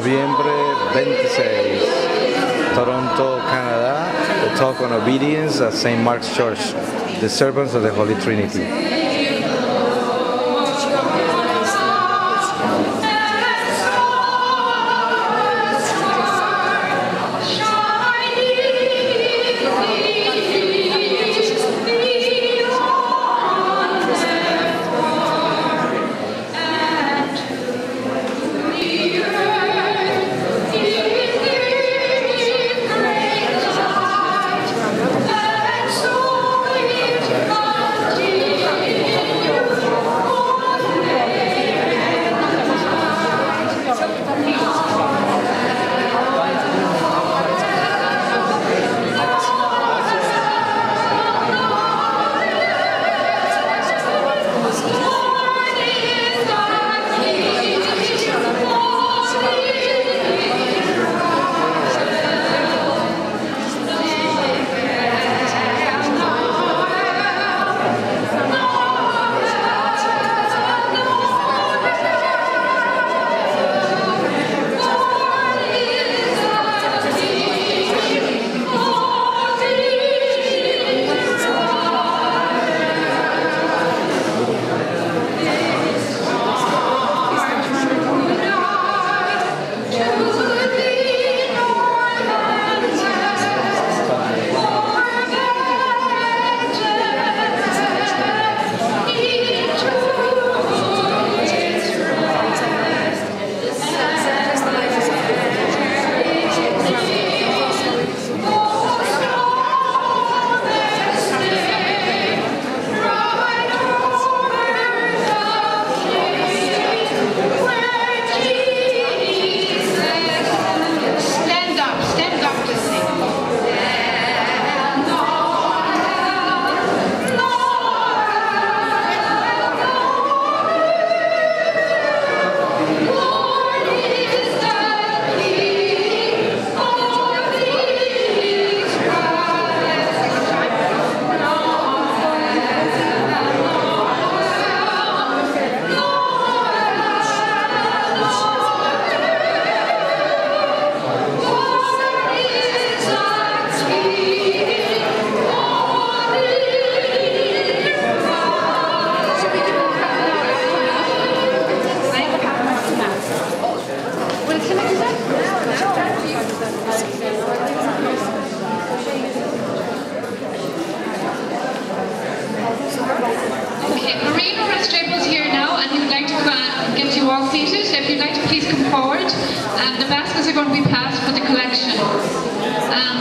Noviembre 26, Toronto, Canadá. A talk on obedience at St. Mark's Church, the servants of the Holy Trinity.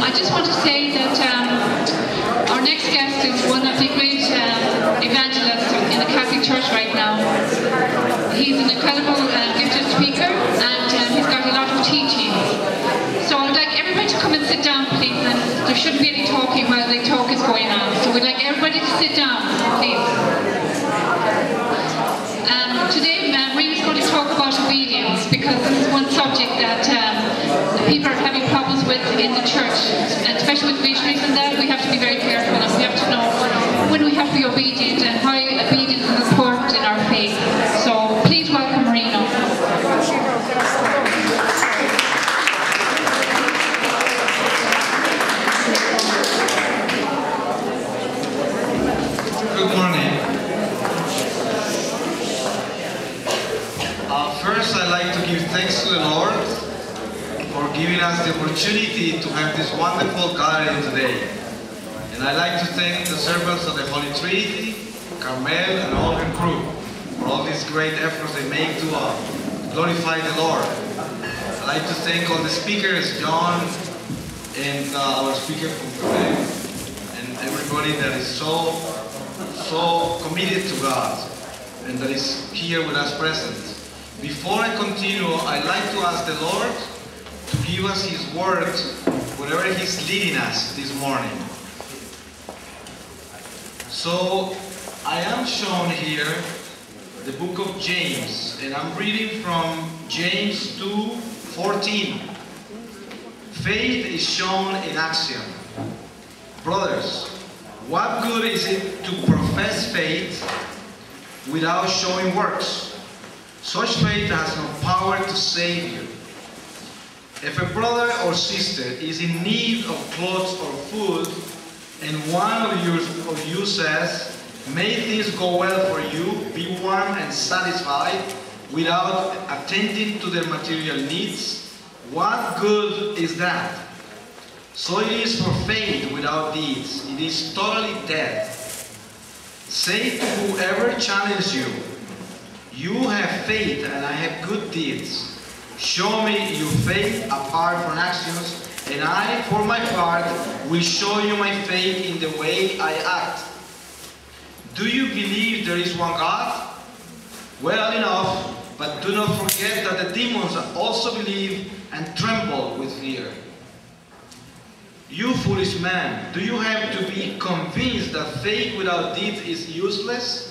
I just want to say that our next guest is one of the great evangelists in the Catholic Church right now. He's an incredible gifted speaker, and he's got a lot of teaching. So I would like everybody to come and sit down, please, and there shouldn't be any talking while the talk is going on. So we'd like everybody to sit down, please. Today, Marina's going to talk about obedience, because this is one subject that people are having problems with in the church, and especially with missionaries and that. We have to be very careful, and we have to know when we have to be obedient and how obedience is important in our faith. So please welcome Marina. Good morning. First, I'd like to give thanks to the Lord for giving us the opportunity to have this wonderful gathering today. And I'd like to thank the servants of the Holy Trinity, Carmel, and all her crew for all these great efforts they make to glorify the Lord. I'd like to thank all the speakers, John, and our speaker from Quebec, and everybody that is so committed to God and that is here with us present. Before I continue, I'd like to ask the Lord to give us His word wherever He's leading us this morning. So I am shown here the book of James, and I'm reading from James 2:14. Faith is shown in action. Brothers, what good is it to profess faith without showing works? Such faith has no power to save you. If a brother or sister is in need of clothes or food, and one of you says, "May things go well for you, be warm and satisfied," without attending to their material needs, what good is that? So it is for faith without deeds. It is totally dead. Say to whoever challenges you, "You have faith and I have good deeds. Show me your faith apart from actions, and I, for my part, will show you my faith in the way I act." Do you believe there is one God? Well enough, but do not forget that the demons also believe and tremble with fear. You foolish man, do you have to be convinced that faith without deeds is useless?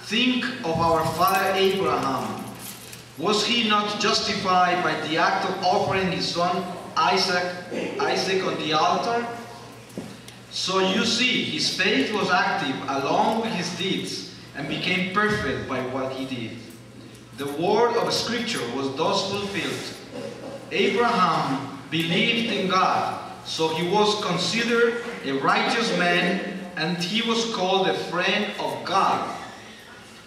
Think of our father Abraham. Was he not justified by the act of offering his son Isaac on the altar? So you see, his faith was active along with his deeds and became perfect by what he did. The word of Scripture was thus fulfilled. Abraham believed in God, so he was considered a righteous man, and he was called a friend of God.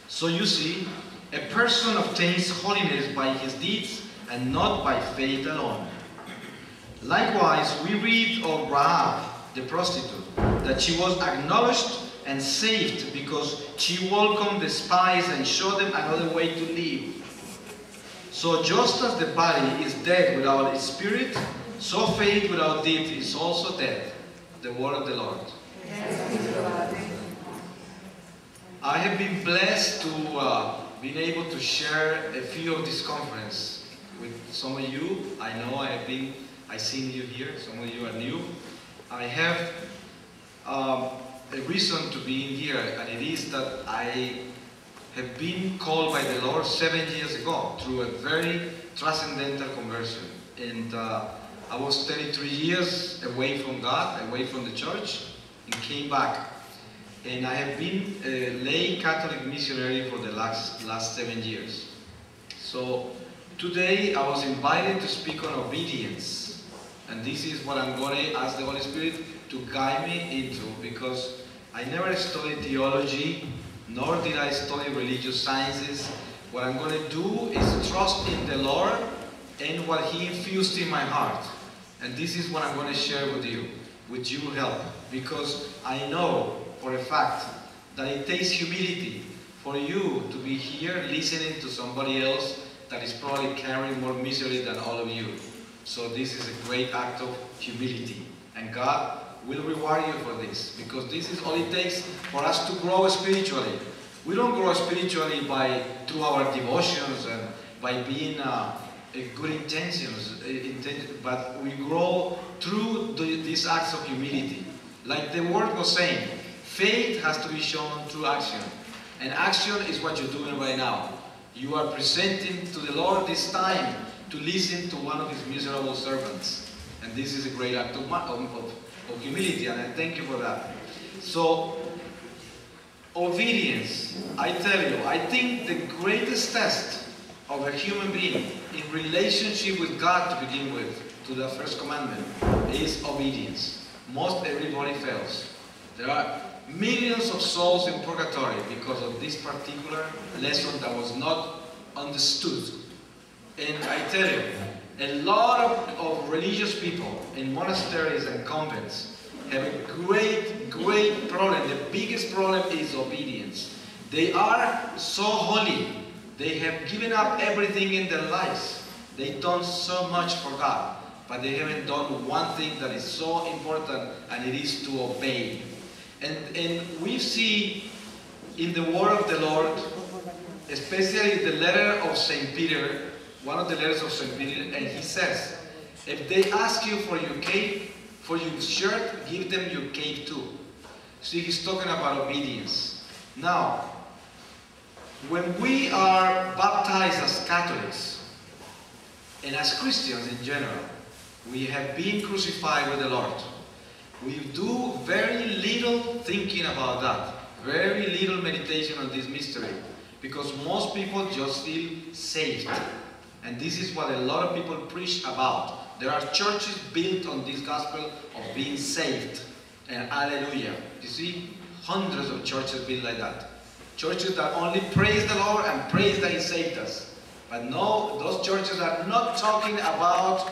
So you see, a person obtains holiness by his deeds and not by faith alone. Likewise, we read of Rahab, the prostitute, that she was acknowledged and saved because she welcomed the spies and showed them another way to live. So just as the body is dead without its spirit, so faith without deeds is also dead. The word of the Lord. I have been blessed to being able to share a few of this conference with some of you. I know I've seen you here. Some of you are new. I have a reason to be in here, and it is that I have been called by the Lord 7 years ago through a very transcendental conversion. And I was 33 years away from God, away from the church, and came back. And I have been a lay Catholic missionary for the last 7 years. So today I was invited to speak on obedience. And this is what I'm going to ask the Holy Spirit to guide me into, because I never studied theology, nor did I study religious sciences. What I'm going to do is trust in the Lord and what He infused in my heart. And this is what I'm going to share with you, with your help. Because I know for a fact that it takes humility for you to be here listening to somebody else that is probably carrying more misery than all of you. So this is a great act of humility. And God will reward you for this, because this is all it takes for us to grow spiritually. We don't grow spiritually through our devotions and by being good intentions, but we grow through these acts of humility. Like the word was saying, faith has to be shown through action. And action is what you're doing right now. You are presenting to the Lord this time to listen to one of His miserable servants. And this is a great act of humility, and I thank you for that. So, obedience, I tell you, I think the greatest test of a human being in relationship with God to begin with, to the first commandment, is obedience. Most everybody fails. There are millions of souls in purgatory because of this particular lesson that was not understood. And I tell you, a lot of religious people in monasteries and convents have a great problem. The biggest problem is obedience. They are so holy. They have given up everything in their lives. They've done so much for God, but they haven't done one thing that is so important, and it is to obey. And we see in the word of the Lord, especially the letter of St. Peter, one of the letters of St. Peter, and he says, if they ask you for your cape, for your shirt, give them your cape too. See, he's talking about obedience. Now, when we are baptized as Catholics, and as Christians in general, we have been crucified with the Lord. We do very little thinking about that, very little meditation on this mystery, because most people just feel saved. And this is what a lot of people preach about. There are churches built on this gospel of being saved. And hallelujah. You see, hundreds of churches built like that. Churches that only praise the Lord and praise that He saved us. But no, those churches are not talking about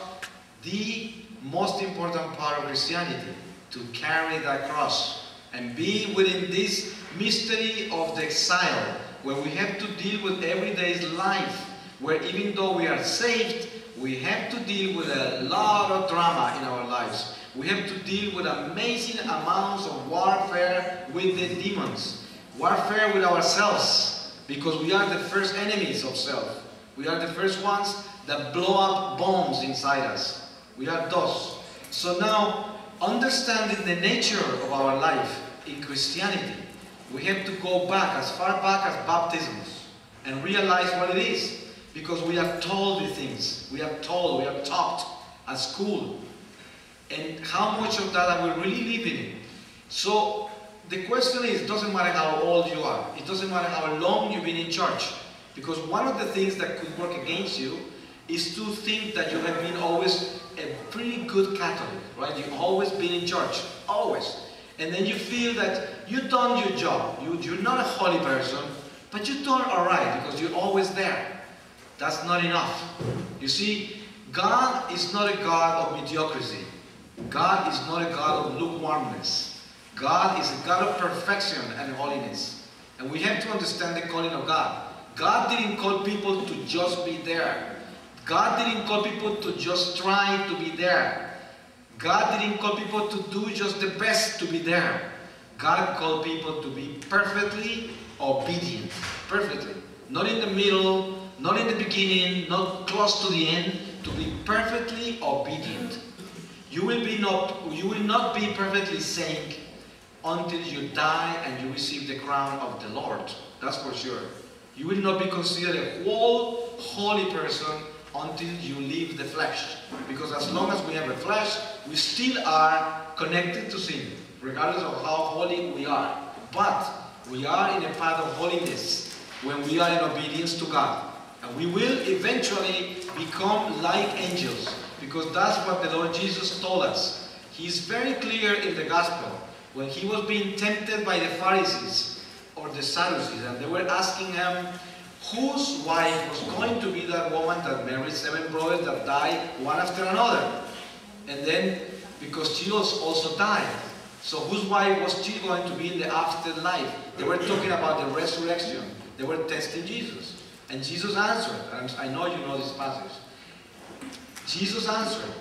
the most important part of Christianity, to carry that cross and be within this mystery of the exile, where we have to deal with everyday's life, where even though we are saved, we have to deal with a lot of drama in our lives. We have to deal with amazing amounts of warfare with the demons, warfare with ourselves, because we are the first enemies of self. We are the first ones that blow up bombs inside us. We are those. So now, understanding the nature of our life in Christianity, we have to go back, as far back as baptisms, and realize what it is. Because we are told these things. We are told, we are taught at school. And how much of that are we really living in? So the question is, it doesn't matter how old you are. It doesn't matter how long you've been in church. Because one of the things that could work against you is to think that you have been always a pretty good Catholic, right? You've always been in church, always. And then you feel that you've done your job. You're not a holy person, but you've done all right because you're always there. That's not enough. You see, God is not a God of mediocrity. God is not a God of lukewarmness. God is a God of perfection and holiness. And we have to understand the calling of God. God didn't call people to just be there. God didn't call people to just try to be there. God didn't call people to do just the best to be there. God called people to be perfectly obedient. Perfectly. Not in the middle, not in the beginning, not close to the end. To be perfectly obedient. You will not be perfectly saint until you die and you receive the crown of the Lord. That's for sure. You will not be considered a whole holy person until you leave the flesh. Because as long as we have a flesh, we still are connected to sin, regardless of how holy we are. But we are in a path of holiness when we are in obedience to God. And we will eventually become like angels, because that's what the Lord Jesus told us. He's very clear in the gospel. When he was being tempted by the Pharisees or the Sadducees, and they were asking him whose wife was going to be that woman that married 7 brothers that died one after another. And then, because Jesus also died, so whose wife was she going to be in the afterlife? They were talking about the resurrection. They were testing Jesus. And Jesus answered, and I know you know this passage. Jesus answered,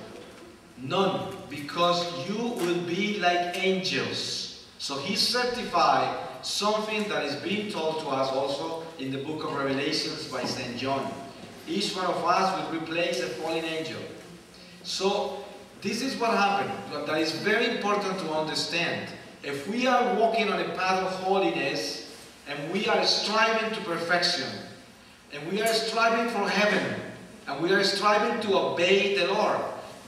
none, because you will be like angels. So he certified something that is being told to us also in the book of Revelations by St. John. Each one of us will replace a fallen angel. So this is what happened. That is very important to understand. If we are walking on a path of holiness and we are striving to perfection, and we are striving for heaven, and we are striving to obey the Lord,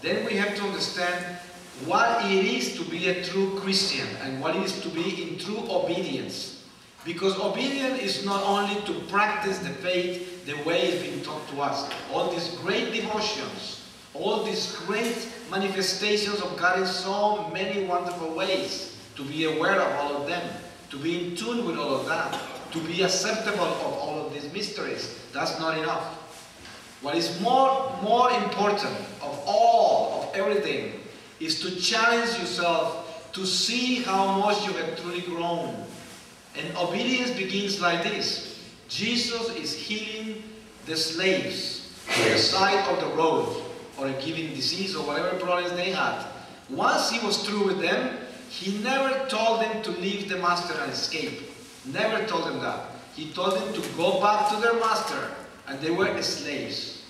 then we have to understand what it is to be a true Christian and what it is to be in true obedience. Because obedience is not only to practice the faith the way it's been taught to us. All these great devotions, all these great manifestations of God in so many wonderful ways, to be aware of all of them, to be in tune with all of that, to be acceptable of all of these mysteries. That's not enough. What is more important of all, of everything, is to challenge yourself to see how much you have truly grown. And obedience begins like this. Jesus is healing the slaves on the side of the road, or a given disease or whatever problems they had. Once he was through with them, he never told them to leave the master and escape. Never told them that. He told them to go back to their master, and they were slaves.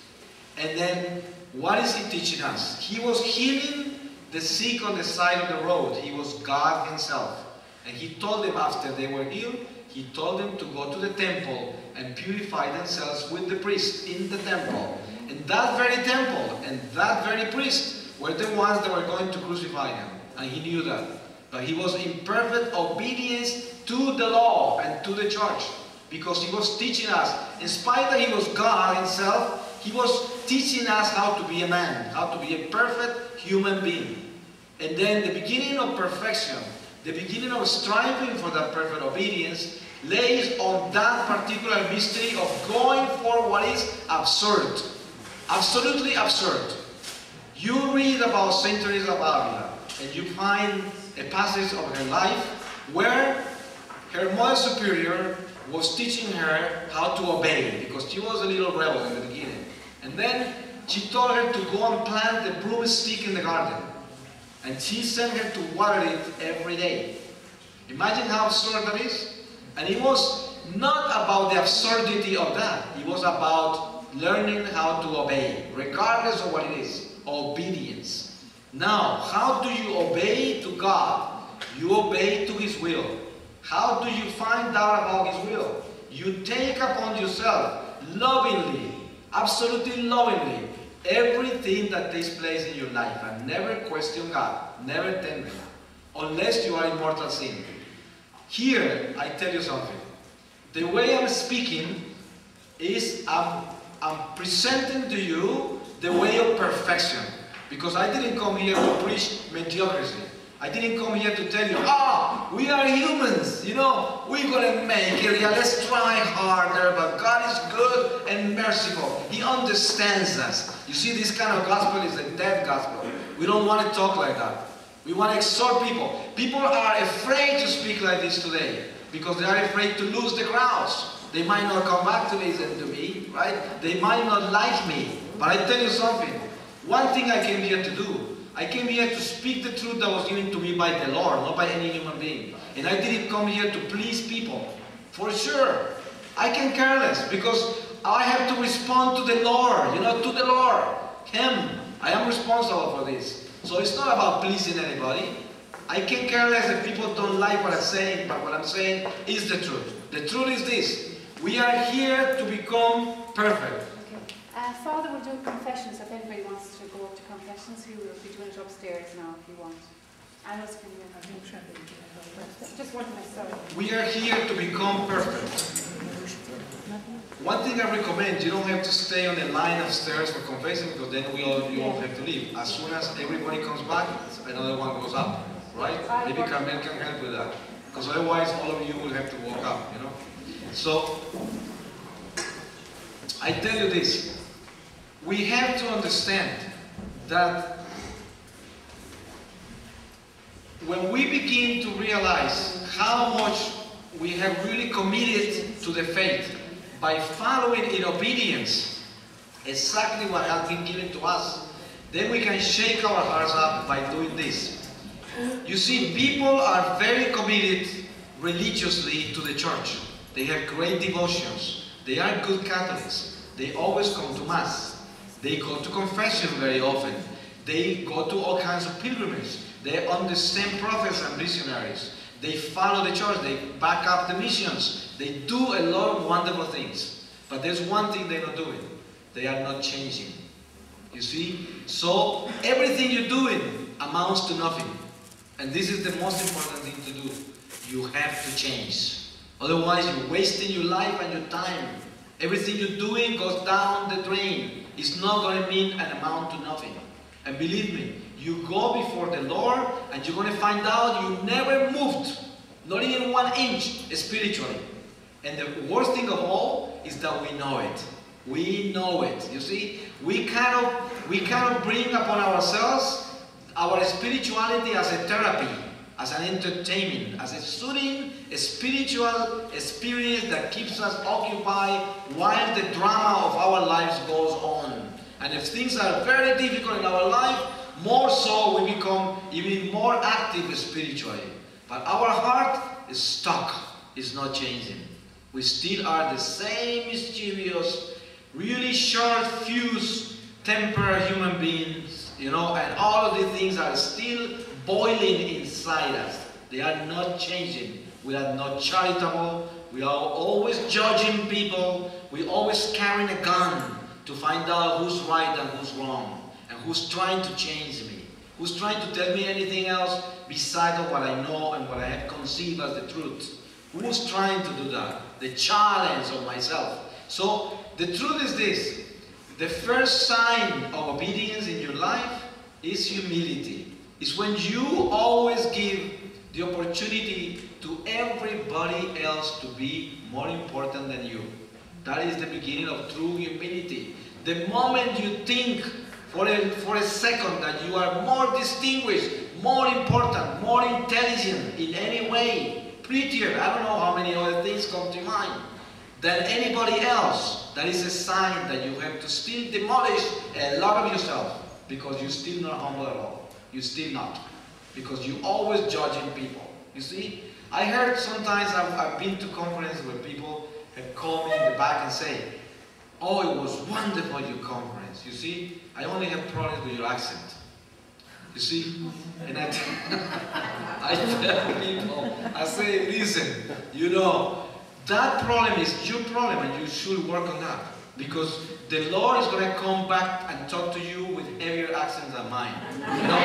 And then, what is he teaching us? He was healing the sick on the side of the road. He was God himself. And he told them after they were healed, he told them to go to the temple and purify themselves with the priest in the temple. And that very temple and that very priest were the ones that were going to crucify him. And he knew that. But he was in perfect obedience to the law and to the church. Because he was teaching us, in spite that he was God himself, He was teaching us how to be a man, how to be a perfect human being. And then the beginning of perfection, the beginning of striving for that perfect obedience, lays on that particular mystery of going for what is absurd. Absolutely absurd. You read about Saint Teresa of Avila, and you find a passage of her life where her Mother Superior was teaching her how to obey, because she was a little rebel in the beginning. And then she told her to go and plant the broomstick in the garden. And she sent her to water it every day. Imagine how absurd that is. And it was not about the absurdity of that. It was about learning how to obey, regardless of what it is. Obedience. Now, how do you obey to God? You obey to His will. How do you find out about His will? You take upon yourself, lovingly, absolutely lovingly, everything that takes place in your life, and never question God, never tempt Him, unless you are in mortal sin. Here, I tell you something. The way I'm speaking is I'm presenting to you the way of perfection, because I didn't come here to preach mediocrity. I didn't come here to tell you, we are humans, you know, we're going to make it, yeah, let's try harder, but God is good and merciful. He understands us. You see, this kind of gospel is a dead gospel. We don't want to talk like that. We want to exhort people. People are afraid to speak like this today, because they are afraid to lose the crowds. They might not come back to listen to me, right? They might not like me. But I tell you something, one thing I came here to do, I came here to speak the truth that was given to me by the Lord, not by any human being. And I didn't come here to please people. For sure. I can care less, because I have to respond to the Lord, you know, to the Lord. Him. I am responsible for this. So it's not about pleasing anybody. I can care less if people don't like what I'm saying, but what I'm saying is the truth. The truth is this. We are here to become perfect. Father will do confessions. If anybody wants to go up to confessions, he will be doing it upstairs now if you want. I was going to just one minute, sorry. We are here to become perfect. One thing I recommend, you don't have to stay on the line upstairs for confessing, because then you all have to leave. As soon as everybody comes back, another one goes up, right? Maybe Carmen can help with that, because otherwise all of you will have to walk up, you know. So, I tell you this. We have to understand that when we begin to realize how much we have really committed to the faith by following in obedience exactly what has been given to us, then we can shake our hearts up by doing this. You see, people are very committed religiously to the church. They have great devotions. They are good Catholics. They always come to Mass. They go to confession very often. They go to all kinds of pilgrimages. They understand prophets and missionaries. They follow the church. They back up the missions. They do a lot of wonderful things. But there's one thing they're not doing. They are not changing. You see? So everything you're doing amounts to nothing. And this is the most important thing to do. You have to change. Otherwise, you're wasting your life and your time. Everything you're doing goes down the drain. It's not going to mean an amount to nothing. And believe me, you go before the Lord and you're going to find out you never moved, not even 1 inch spiritually. And the worst thing of all is that we know it. We know it. You see, we cannot bring upon ourselves our spirituality as a therapy, as an entertainment, as a soothing spiritual experience that keeps us occupied while the drama of our lives goes on. And if things are very difficult in our life, more so we become even more active spiritually. But our heart is stuck, it's not changing. We still are the same mischievous, really short fuse temper human beings, you know, and all of these things are still boiling inside us. They are not changing. We are not charitable. We are always judging people. We're always carrying a gun to find out who's right and who's wrong, and who's trying to change me, who's trying to tell me anything else besides of what I know and what I have conceived as the truth. Who's trying to do that? The challenge of myself. So the truth is this. The first sign of obedience in your life is humility. It's when you always give the opportunity to everybody else to be more important than you. That is the beginning of true humility. The moment you think for a second that you are more distinguished, more important, more intelligent in any way, prettier, I don't know how many other things come to mind, than anybody else, that is a sign that you have to still demolish a lot of yourself, because you're still not humble at all. You're still not. Because you're always judging people. You see? I heard sometimes, I've been to conferences where people have called me in the back and say, "Oh, it was wonderful, your conference. You see, I only have problems with your accent." You see? And I tell people, I say, "Listen, you know, that problem is your problem and you should work on that. Because the Lord is going to come back and talk to you with heavier accents than mine." You know?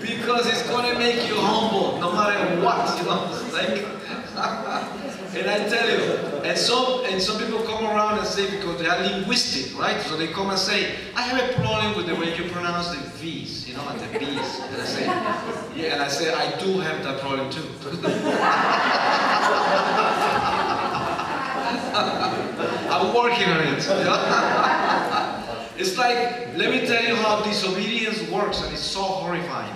Because it's going to make you humble no matter what, you know. Like, and I tell you, and some people come around and say, because they are linguistic, right? So they come and say, "I have a problem with the way you pronounce the V's, you know, and the B's." And I say, "Yeah," and I say, "I do have that problem too." I'm working on it. You know? It's like, let me tell you how disobedience works, and it's so horrifying.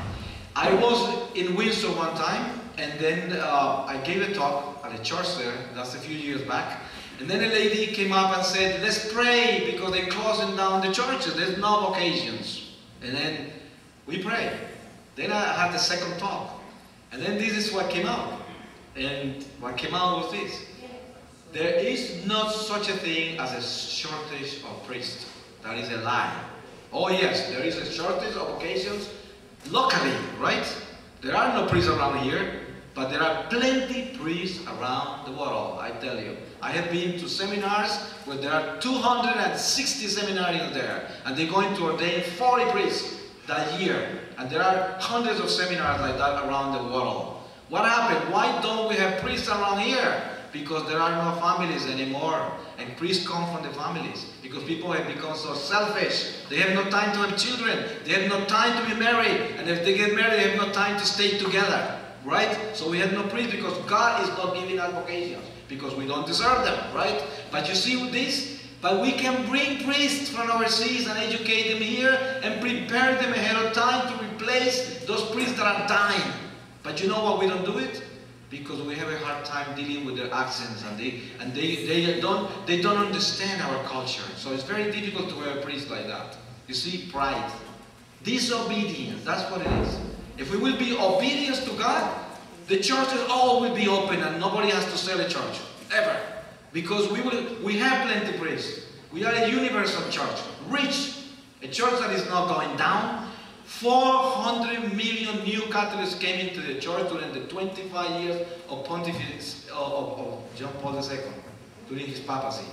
I was in Windsor one time, and then I gave a talk at a church there. That's a few years back. And then a lady came up and said, "Let's pray because they're closing down the churches. There's no vocations." And then we prayed. Then I had the second talk. And then this is what came out. And what came out was this: there is not such a thing as a shortage of priests. That is a lie. Oh yes, there is a shortage of vocations locally, right? There are no priests around here, but there are plenty priests around the world, I tell you. I have been to seminars where there are 260 seminarians there, and they're going to ordain 40 priests that year. And there are hundreds of seminars like that around the world. What happened? Why don't we have priests around here? Because there are no families anymore, and priests come from the families. Because people have become so selfish. They have no time to have children. They have no time to be married. And if they get married, they have no time to stay together. Right? So we have no priests because God is not giving us vocations. Because we don't deserve them. Right? But you see this? But we can bring priests from overseas and educate them here and prepare them ahead of time to replace those priests that are dying. But you know why we don't do it? Because we have a hard time dealing with their accents, and they don't understand our culture. So it's very difficult to have a priest like that. You see, pride, disobedience. That's what it is. If we will be obedient to God, the churches all will be open, and nobody has to sell a church ever, because we have plenty of priests. We are a universal church, rich, a church that is not going down. 400 million new Catholics came into the church during the 25 years of pontificate of John Paul II, during his papacy.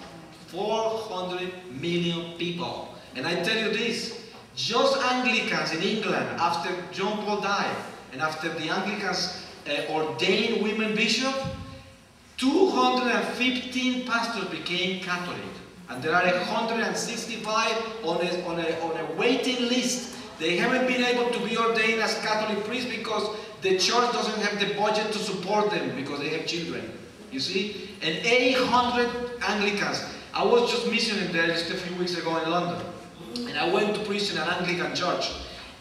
400 million people. And I tell you this, just Anglicans in England, after John Paul died, and after the Anglicans ordained women bishop, 215 pastors became Catholic. And there are 165 on a waiting list. They haven't been able to be ordained as Catholic priests because the church doesn't have the budget to support them because they have children. You see? And 800 Anglicans. I was just missioning there just a few weeks ago in London. And I went to preach in an Anglican church.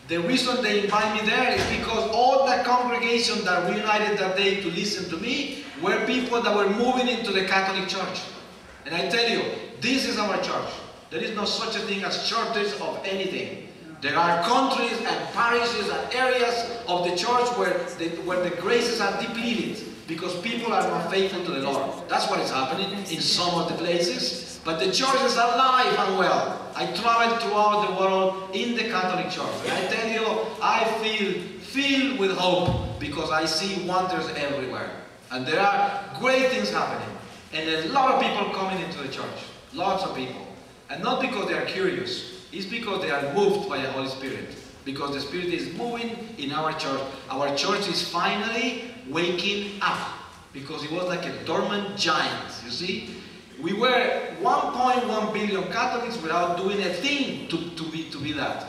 The reason they invite me there is because all the congregation that reunited that day to listen to me were people that were moving into the Catholic Church. And I tell you, this is our church. There is no such a thing as shortage of anything. There are countries and parishes and areas of the church where the graces are depleted because people are not faithful to the Lord. That's what is happening in some of the places. But the church is alive and well. I travel throughout the world in the Catholic Church. And I tell you, I feel filled with hope because I see wonders everywhere. And there are great things happening. And there's a lot of people coming into the church. Lots of people. And not because they are curious. It's because they are moved by the Holy Spirit. Because the Spirit is moving in our church. Our church is finally waking up. because it was like a dormant giant, you see. We were 1.1 billion Catholics without doing a thing to be that.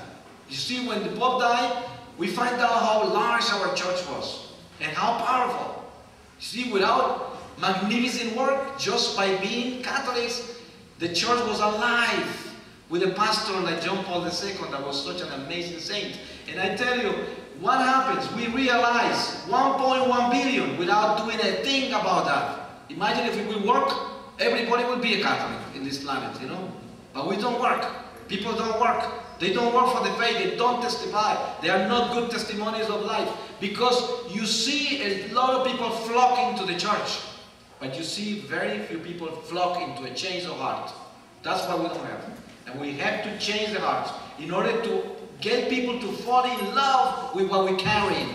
You see, when the Pope died, we find out how large our church was and how powerful. You see, without magnificent work, just by being Catholics, the church was alive with a pastor like John Paul II that was such an amazing saint. And I tell you, what happens? We realize 1.1 billion without doing a thing about that. Imagine if we will work, everybody will be a Catholic in this planet, you know. But we don't work. People don't work. They don't work for the faith. They don't testify. They are not good testimonies of life. Because you see a lot of people flocking to the church. But you see very few people flock into a change of heart. That's what we don't have. And we have to change the hearts in order to get people to fall in love with what we carry.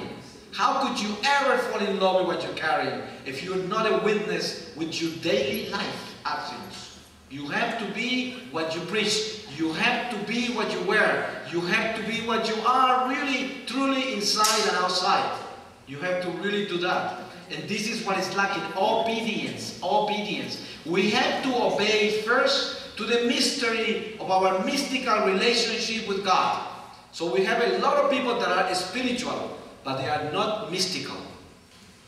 How could you ever fall in love with what you're carrying if you're not a witness with your daily life actions? You have to be what you preach. You have to be what you wear. You have to be what you are really, truly inside and outside. You have to really do that. And this is what is lacking, obedience, obedience. We have to obey first to the mystery of our mystical relationship with God. So we have a lot of people that are spiritual, but they are not mystical.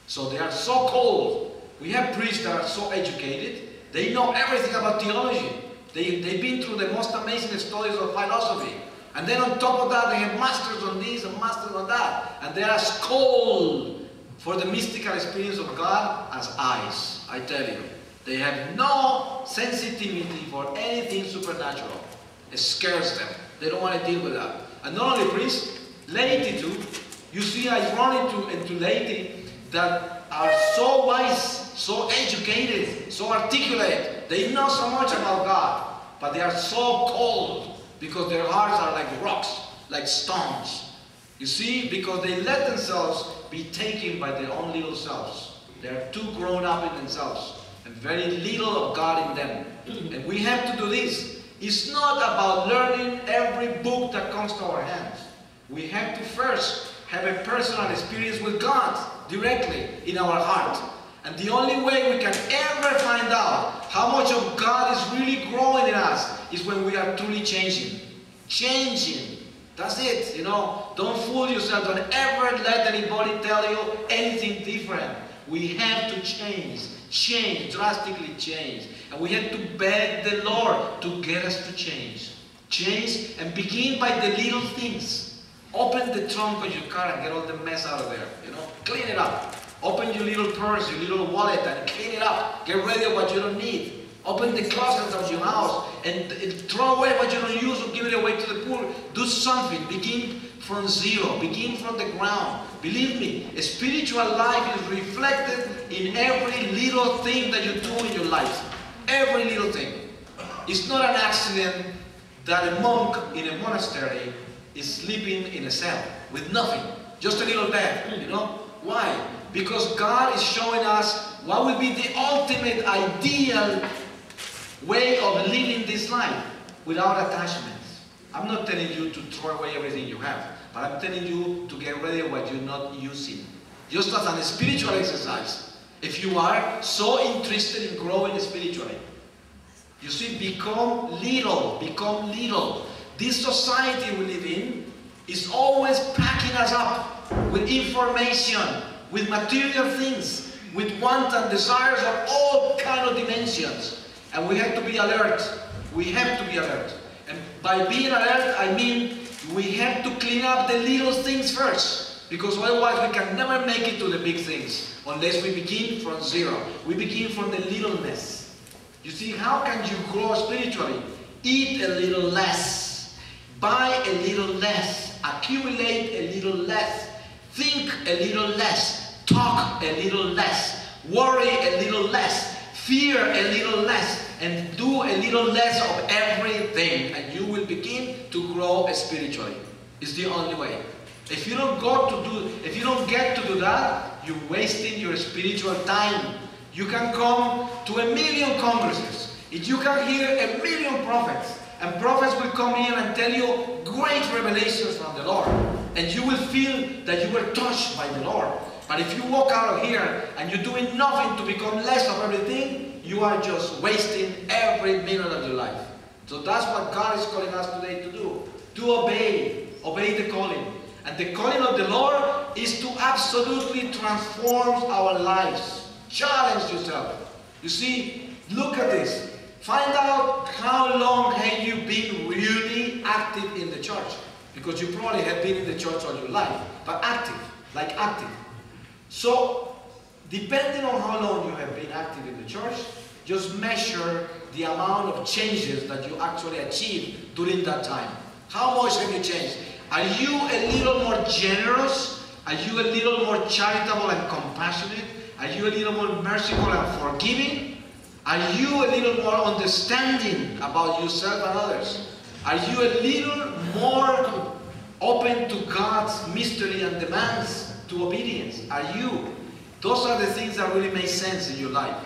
So they are so cold. We have priests that are so educated. They know everything about theology. They've been through the most amazing studies of philosophy. And then on top of that, they have masters on this and masters on that. And they are as cold for the mystical experience of God as ice, I tell you. They have no sensitivity for anything supernatural. It scares them. They don't want to deal with that. And not only priests, laity too. You see, I run into laity that are so wise, so educated, so articulate. They know so much about God, but they are so cold because their hearts are like rocks, like stones. You see, because they let themselves be taken by their own little selves. They are too grown up in themselves and very little of God in them. And we have to do this. It's not about learning every book that comes to our hands. We have to first have a personal experience with God directly in our heart. And the only way we can ever find out how much of God is really growing in us is when we are truly changing. Changing. That's it, you know. Don't fool yourself. Don't ever let anybody tell you anything different. We have to change. Change. Drastically change. And we have to beg the Lord to get us to change. Change and begin by the little things. Open the trunk of your car and get all the mess out of there. You know, clean it up. Open your little purse, your little wallet, and clean it up. Get rid of what you don't need. Open the closets of your house and throw away what you don't use or give it away to the poor. Do something. Begin from zero. Begin from the ground. Believe me, a spiritual life is reflected in every little thing that you do in your life. Every little thing. It's not an accident that a monk in a monastery is sleeping in a cell with nothing. Just a little bed, you know? Why? Because God is showing us what will be the ultimate ideal way of living this life without attachments. I'm not telling you to throw away everything you have, but I'm telling you to get rid of what you're not using. Just as a spiritual exercise. If you are so interested in growing spiritually, you see, become little, become little. This society we live in is always packing us up with information, with material things, with wants and desires of all kinds of dimensions. And we have to be alert. We have to be alert. And by being alert, I mean we have to clean up the little things first. Because otherwise we can never make it to the big things unless we begin from zero. We begin from the littleness. You see, how can you grow spiritually? Eat a little less. Buy a little less. Accumulate a little less. Think a little less. Talk a little less. Worry a little less. Fear a little less. And do a little less of everything. And you will begin to grow spiritually. It's the only way. If you don't get to do that, you're wasting your spiritual time. You can come to 1 million congresses. If you can hear 1 million prophets, and prophets will come here and tell you great revelations from the Lord, and you will feel that you were touched by the Lord. But if you walk out of here and you're doing nothing to become less of everything, you are just wasting every minute of your life. So that's what God is calling us today to do. To obey. Obey the calling. And the calling of the Lord is to absolutely transform our lives. Challenge yourself. You see, look at this. Find out how long have you been really active in the church. Because you probably have been in the church all your life. But active. Like active. So, depending on how long you have been active in the church, just measure the amount of changes that you actually achieved during that time. How much have you changed? Are you a little more generous? Are you a little more charitable and compassionate? Are you a little more merciful and forgiving? Are you a little more understanding about yourself and others? Are you a little more open to God's mystery and demands to obedience? Are you? Those are the things that really make sense in your life.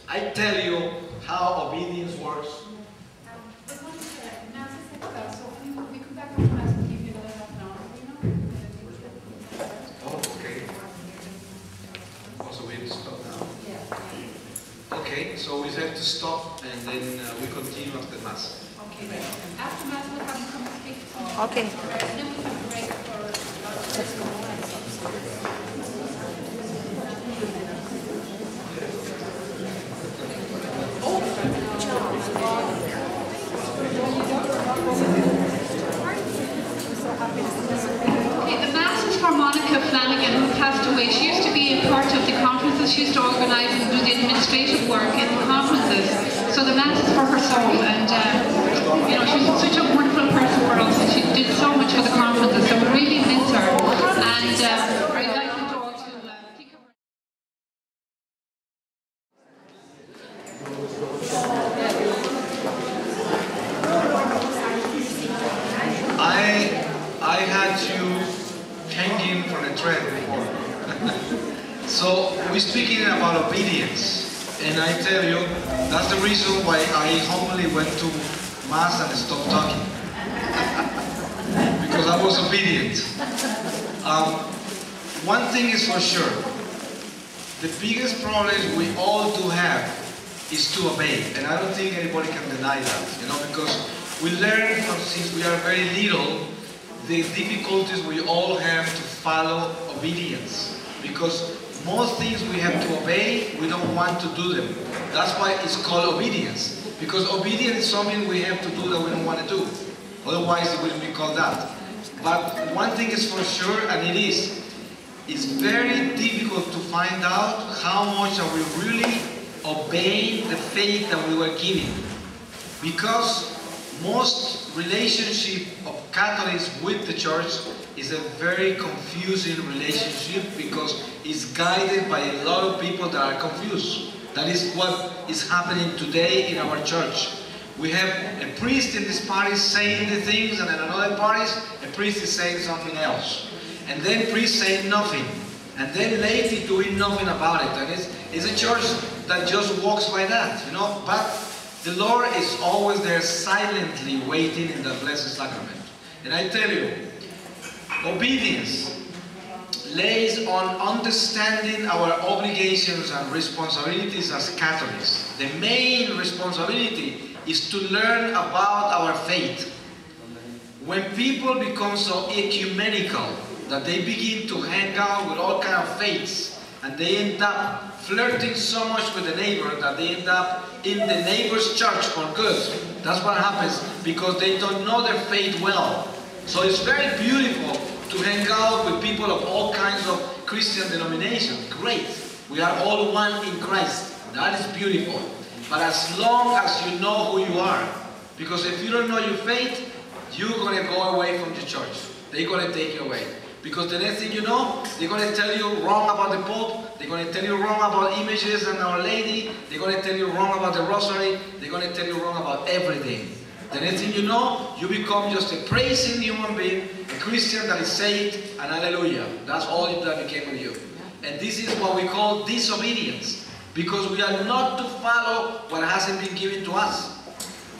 I tell you how obedience works. Okay, so we have to stop and then we continue after Mass. Okay, right. After Mass, we'll have them come and speak. Okay. And then we'll have a break for Okay, the Mass is for Monica Flanagan, who passed away. She used to be a part of the conferences. She used to organise and do the administrative work in the conferences. So the Mass is for her soul, and you know, she's such a wonderful person for us, and she did so much for the conferences. So we really miss her, and I'd like you all to think of her. I had you hanging from a thread before. So we're speaking about obedience, and I tell you, that's the reason why I humbly went to Mass and stopped talking. Because I was obedient. One thing is for sure, the biggest problem we all do have is to obey, and I don't think anybody can deny that, you know, because we learn from, since we are very little, the difficulties we all have to follow obedience, because most things we have to obey, we don't want to do them. That's why it's called obedience, because obedience is something we have to do that we don't want to do. Otherwise it wouldn't be called that. But one thing is for sure, and it is, it's very difficult to find out how much are we really obeying the faith that we were given. Because most relationship of Catholics with the church is a very confusing relationship, because it's guided by a lot of people that are confused. That is what is happening today in our church. We have a priest in this parish saying the things, and in another parish, a priest is saying something else. And then priest saying nothing. And then laity doing nothing about it. And it's a church that just walks like that, you know. But the Lord is always there silently waiting in the Blessed Sacrament. And I tell you, obedience lays on understanding our obligations and responsibilities as Catholics. The main responsibility is to learn about our faith. When people become so ecumenical that they begin to hang out with all kinds of faiths, and they end up flirting so much with the neighbor that they end up in the neighbor's church for good. That's what happens, because they don't know their faith well. So it's very beautiful to hang out with people of all kinds of Christian denominations. Great. We are all one in Christ. That is beautiful. But as long as you know who you are, because if you don't know your faith, you're going to go away from the church. They're going to take you away. Because the next thing you know, they're going to tell you wrong about the Pope, they're going to tell you wrong about images and Our Lady, they're going to tell you wrong about the Rosary, they're going to tell you wrong about everything. The next thing you know, you become just a praising human being, a Christian that is saved, and hallelujah. That's all that became with you. And this is what we call disobedience, because we are not to follow what hasn't been given to us.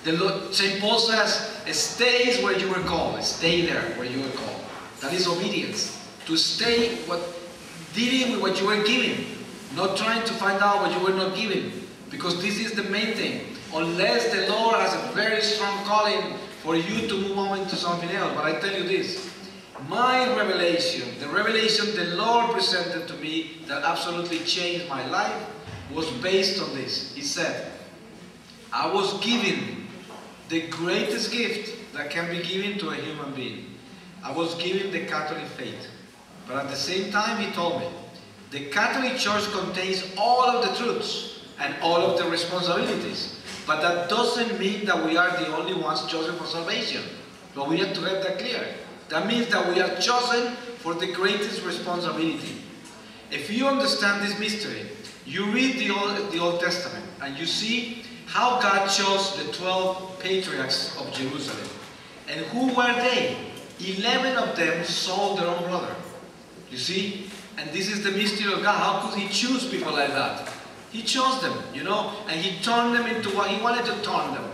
The Lord, St. Paul says, stay where you were called. Stay there where you were called. That is obedience. to stay dealing with what you were given, not trying to find out what you were not given, because this is the main thing. Unless the Lord has a very strong calling for you to move on into something else. But I tell you this, my revelation, the revelation the Lord presented to me that absolutely changed my life, was based on this. He said, I was given the greatest gift that can be given to a human being. I was given the Catholic faith. But at the same time, he told me, the Catholic Church contains all of the truths and all of the responsibilities. But that doesn't mean that we are the only ones chosen for salvation. But we have to have that clear. That means that we are chosen for the greatest responsibility. If you understand this mystery, you read the Old Testament and you see how God chose the 12 patriarchs of Jerusalem. And who were they? 11 of them sold their own brother. You see? And this is the mystery of God. How could He choose people like that? He chose them, you know, and He turned them into what He wanted to turn them.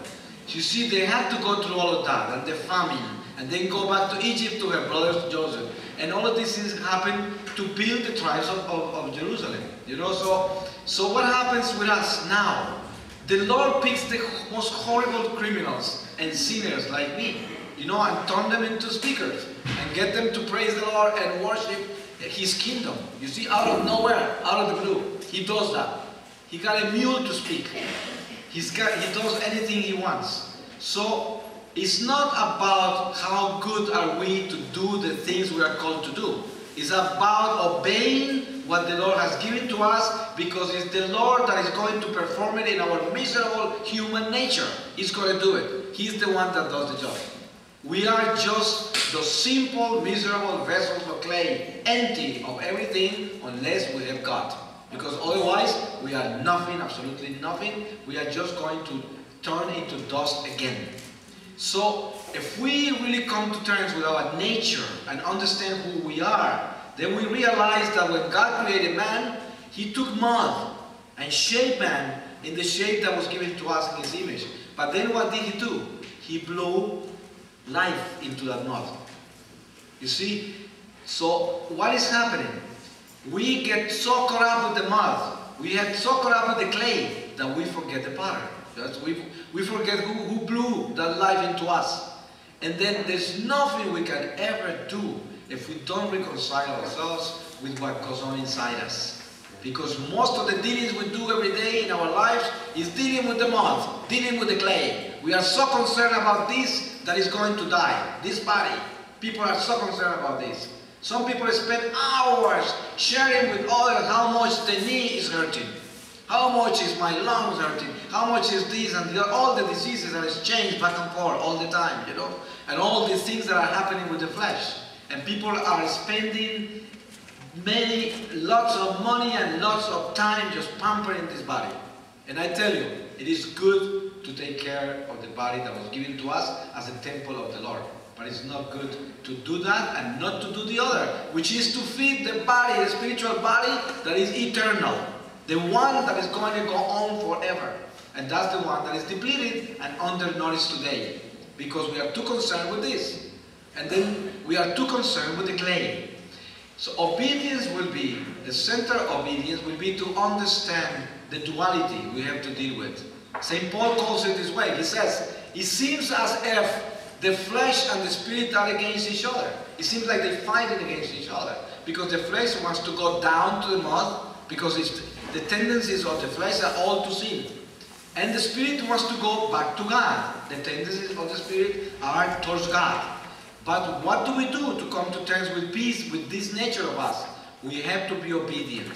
You see, they had to go through all of that, and the famine, and then go back to Egypt to her brothers Joseph. And all of these things happened to build the tribes of Jerusalem. You know, so what happens with us now? The Lord picks the most horrible criminals and sinners like me, you know, and turn them into speakers, and get them to praise the Lord and worship His kingdom. You see, out of nowhere, out of the blue, He does that. He got a mule to speak. He does anything He wants. So it's not about how good are we to do the things we are called to do. It's about obeying what the Lord has given to us, because it's the Lord that is going to perform it in our miserable human nature. He's going to do it. He's the one that does the job. We are just those simple, miserable vessels of clay, empty of everything unless we have God. Because otherwise, we are nothing, absolutely nothing. We are just going to turn into dust again. So, if we really come to terms with our nature and understand who we are, then we realize that when God created man, He took mud and shaped man in the shape that was given to us in His image. But then what did He do? He blew life into that mud. You see? So, what is happening? We get so caught up with the mud, we get so caught up with the clay, that we forget the potter. We forget who blew that life into us. And then there's nothing we can ever do if we don't reconcile ourselves with what goes on inside us. Because most of the dealings we do every day in our lives is dealing with the mud, dealing with the clay. We are so concerned about this that is going to die, this body. People are so concerned about this. Some people spend hours sharing with others how much the knee is hurting, how much is my lungs hurting, how much is this and the, all the diseases that is changed back and forth all the time, you know, and all these things that are happening with the flesh. And people are spending lots of money and lots of time just pampering this body. And I tell you, it is good to take care of the body that was given to us as a temple of the Lord. But it's not good to do that and not to do the other, which is to feed the body, the spiritual body that is eternal. The one that is going to go on forever. And that's the one that is depleted and undernourished today. Because we are too concerned with this. And then we are too concerned with the clay. So obedience will be, the center of obedience will be to understand the duality we have to deal with. St. Paul calls it this way. He says, it seems as if the flesh and the spirit are against each other. It seems like they're fighting against each other. Because the flesh wants to go down to the mud, because the tendencies of the flesh are all to sin. And the spirit wants to go back to God. The tendencies of the spirit are towards God. But what do we do to come to terms with peace with this nature of us? We have to be obedient.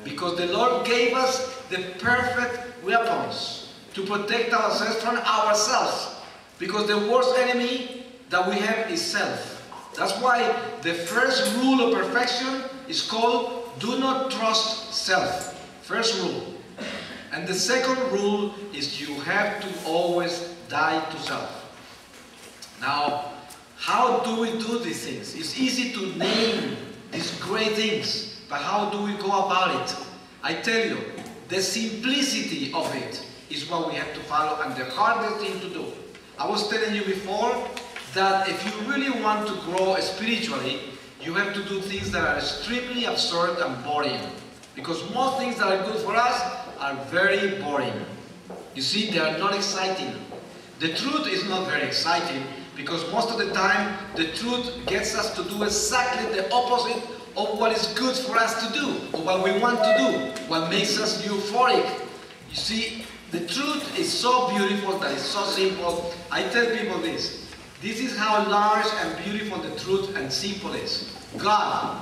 Because the Lord gave us the perfect weapons to protect ourselves from ourselves. Because the worst enemy that we have is self. That's why the first rule of perfection is called, do not trust self. First rule. And the second rule is you have to always die to self. Now, how do we do these things? It's easy to name these great things, but how do we go about it? I tell you, the simplicity of it is what we have to follow, and the hardest thing to do. I was telling you before that if you really want to grow spiritually, you have to do things that are extremely absurd and boring. Because most things that are good for us are very boring. You see, they are not exciting. The truth is not very exciting because most of the time the truth gets us to do exactly the opposite of what is good for us to do, or what we want to do, what makes us euphoric. You see, the truth is so beautiful that it's so simple. I tell people this. This is how large and beautiful the truth and simple is. God,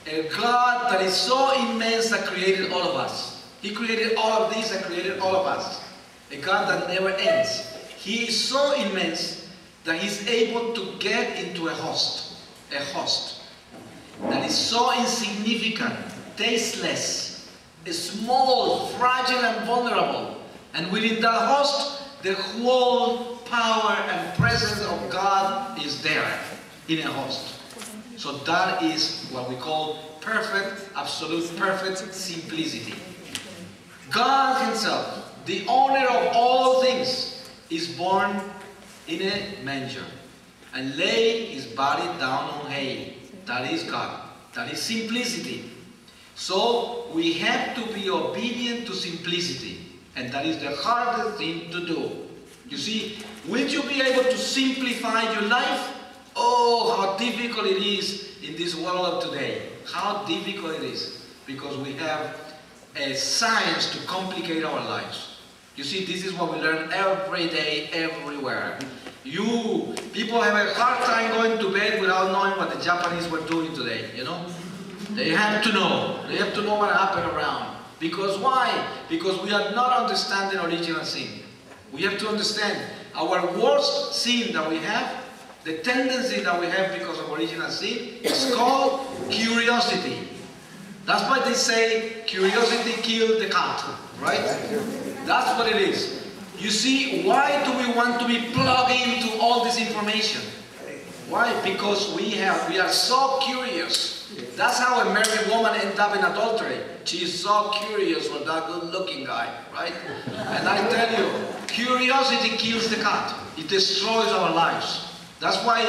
a God that is so immense that created all of us. He created all of this and created all of us. A God that never ends. He is so immense that He's able to get into a host that is so insignificant, tasteless, small, fragile and vulnerable. And within that host, the whole power and presence of God is there in a host. So that is what we call perfect, absolute, perfect simplicity. God Himself, the owner of all things, is born in a manger and lay His body down on hay. That is God. That is simplicity. So we have to be obedient to simplicity. And that is the hardest thing to do. You see, will you be able to simplify your life? Oh, how difficult it is in this world of today. How difficult it is. Because we have a science to complicate our lives. You see, this is what we learn every day, everywhere. People have a hard time going to bed without knowing what the Japanese were doing today, you know? They have to know. They have to know what happened around. Because why? Because we are not understanding original sin. We have to understand our worst sin that we have, the tendency that we have because of original sin, is called curiosity. That's why they say curiosity killed the cat, right? That's what it is. You see, why do we want to be plugged into all this information? Why? Because we are so curious. That's how a married woman ends up in adultery. She's so curious for that good-looking guy, right? And I tell you, curiosity kills the cat. It destroys our lives. That's why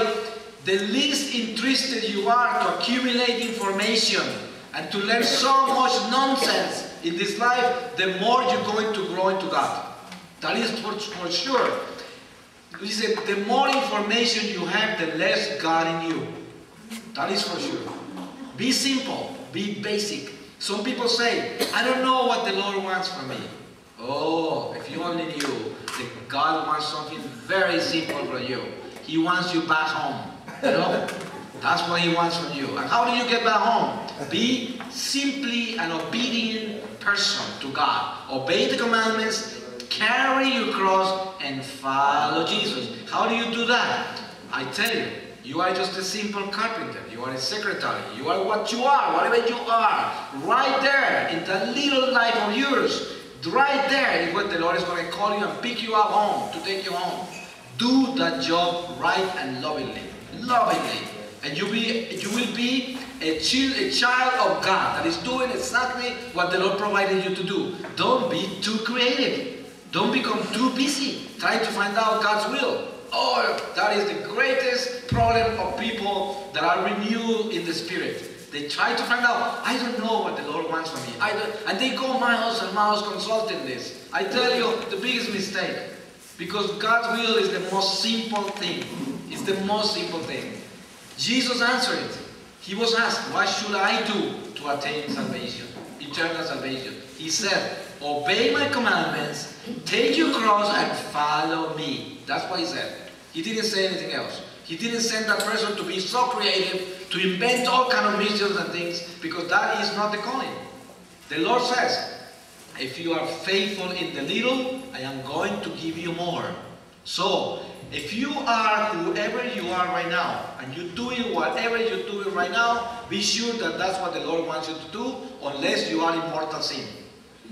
the least interested you are to accumulate information and to learn so much nonsense in this life, the more you're going to grow into God. That is for sure. He said, the more information you have, the less God in you. That is for sure. Be simple. Be basic. Some people say, I don't know what the Lord wants from me. Oh, if you only knew that God wants something very simple from you. He wants you back home. You know? That's what He wants from you. And how do you get back home? Be simply an obedient person to God. Obey the commandments, carry your cross, and follow Jesus. How do you do that? I tell you, you are just a simple carpenter. You are a secretary. You are what you are, whatever you are. Right there, in that little life of yours, right there is what the Lord is going to call you and pick you up home, to take you home. Do that job right and lovingly. Lovingly. And you will be a child of God that is doing exactly what the Lord provided you to do. Don't be too creative. Don't become too busy trying to find out God's will. Oh, that is the greatest problem of people that are renewed in the Spirit. They try to find out, I don't know what the Lord wants from me. And they go miles and miles consulting this. I tell you, the biggest mistake. Because God's will is the most simple thing. It's the most simple thing. Jesus answered it. He was asked, what should I do to attain salvation? Eternal salvation. He said, obey my commandments, take your cross and follow me. That's what He said. He didn't say anything else. He didn't send that person to be so creative, to invent all kinds of missions and things, because that is not the calling. The Lord says, if you are faithful in the little, I am going to give you more. So, if you are whoever you are right now, and you're doing whatever you're doing right now, be sure that that's what the Lord wants you to do, unless you are in mortal sin.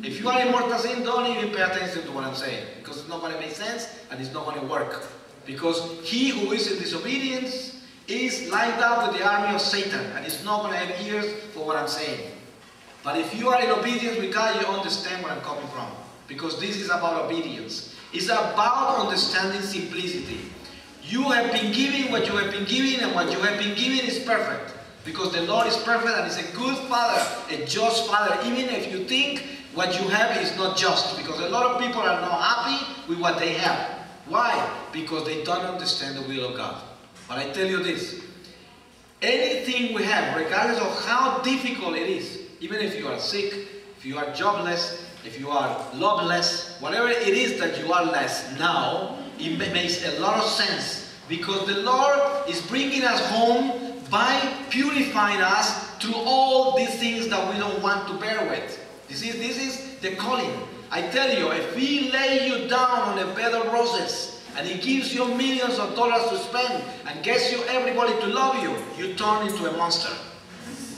If you are in mortal sin, don't even pay attention to what I'm saying, because it's not going to make sense, and it's not going to work. Because he who is in disobedience is lined up with the army of Satan, and it's not going to have ears for what I'm saying. But if you are in obedience with God, you understand where I'm coming from. Because this is about obedience. It's about understanding simplicity. You have been given what you have been given, and what you have been given is perfect. Because the Lord is perfect and is a good Father, a just Father, even if you think what you have is not just. Because a lot of people are not happy with what they have. Why? Because they don't understand the will of God. But I tell you this, anything we have, regardless of how difficult it is, even if you are sick, if you are jobless, if you are loveless, whatever it is that you are less now, it makes a lot of sense. Because the Lord is bringing us home by purifying us through all these things that we don't want to bear with. This is the calling. I tell you, if He lay you down on a bed of roses and He gives you millions of dollars to spend and gets you everybody to love you, you turn into a monster.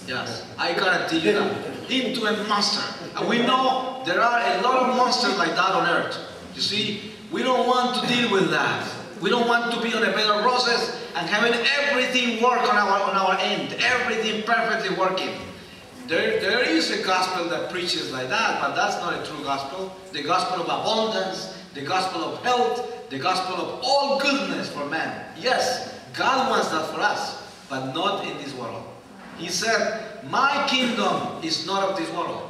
Yes, I guarantee you that. Into a monster. And we know there are a lot of monsters like that on earth. You see, we don't want to deal with that. We don't want to be on a bed of roses and having everything work on our end, everything perfectly working. There is a gospel that preaches like that, but that's not a true gospel. The gospel of abundance, the gospel of health, the gospel of all goodness for man. Yes, God wants that for us, but not in this world. He said, my kingdom is not of this world.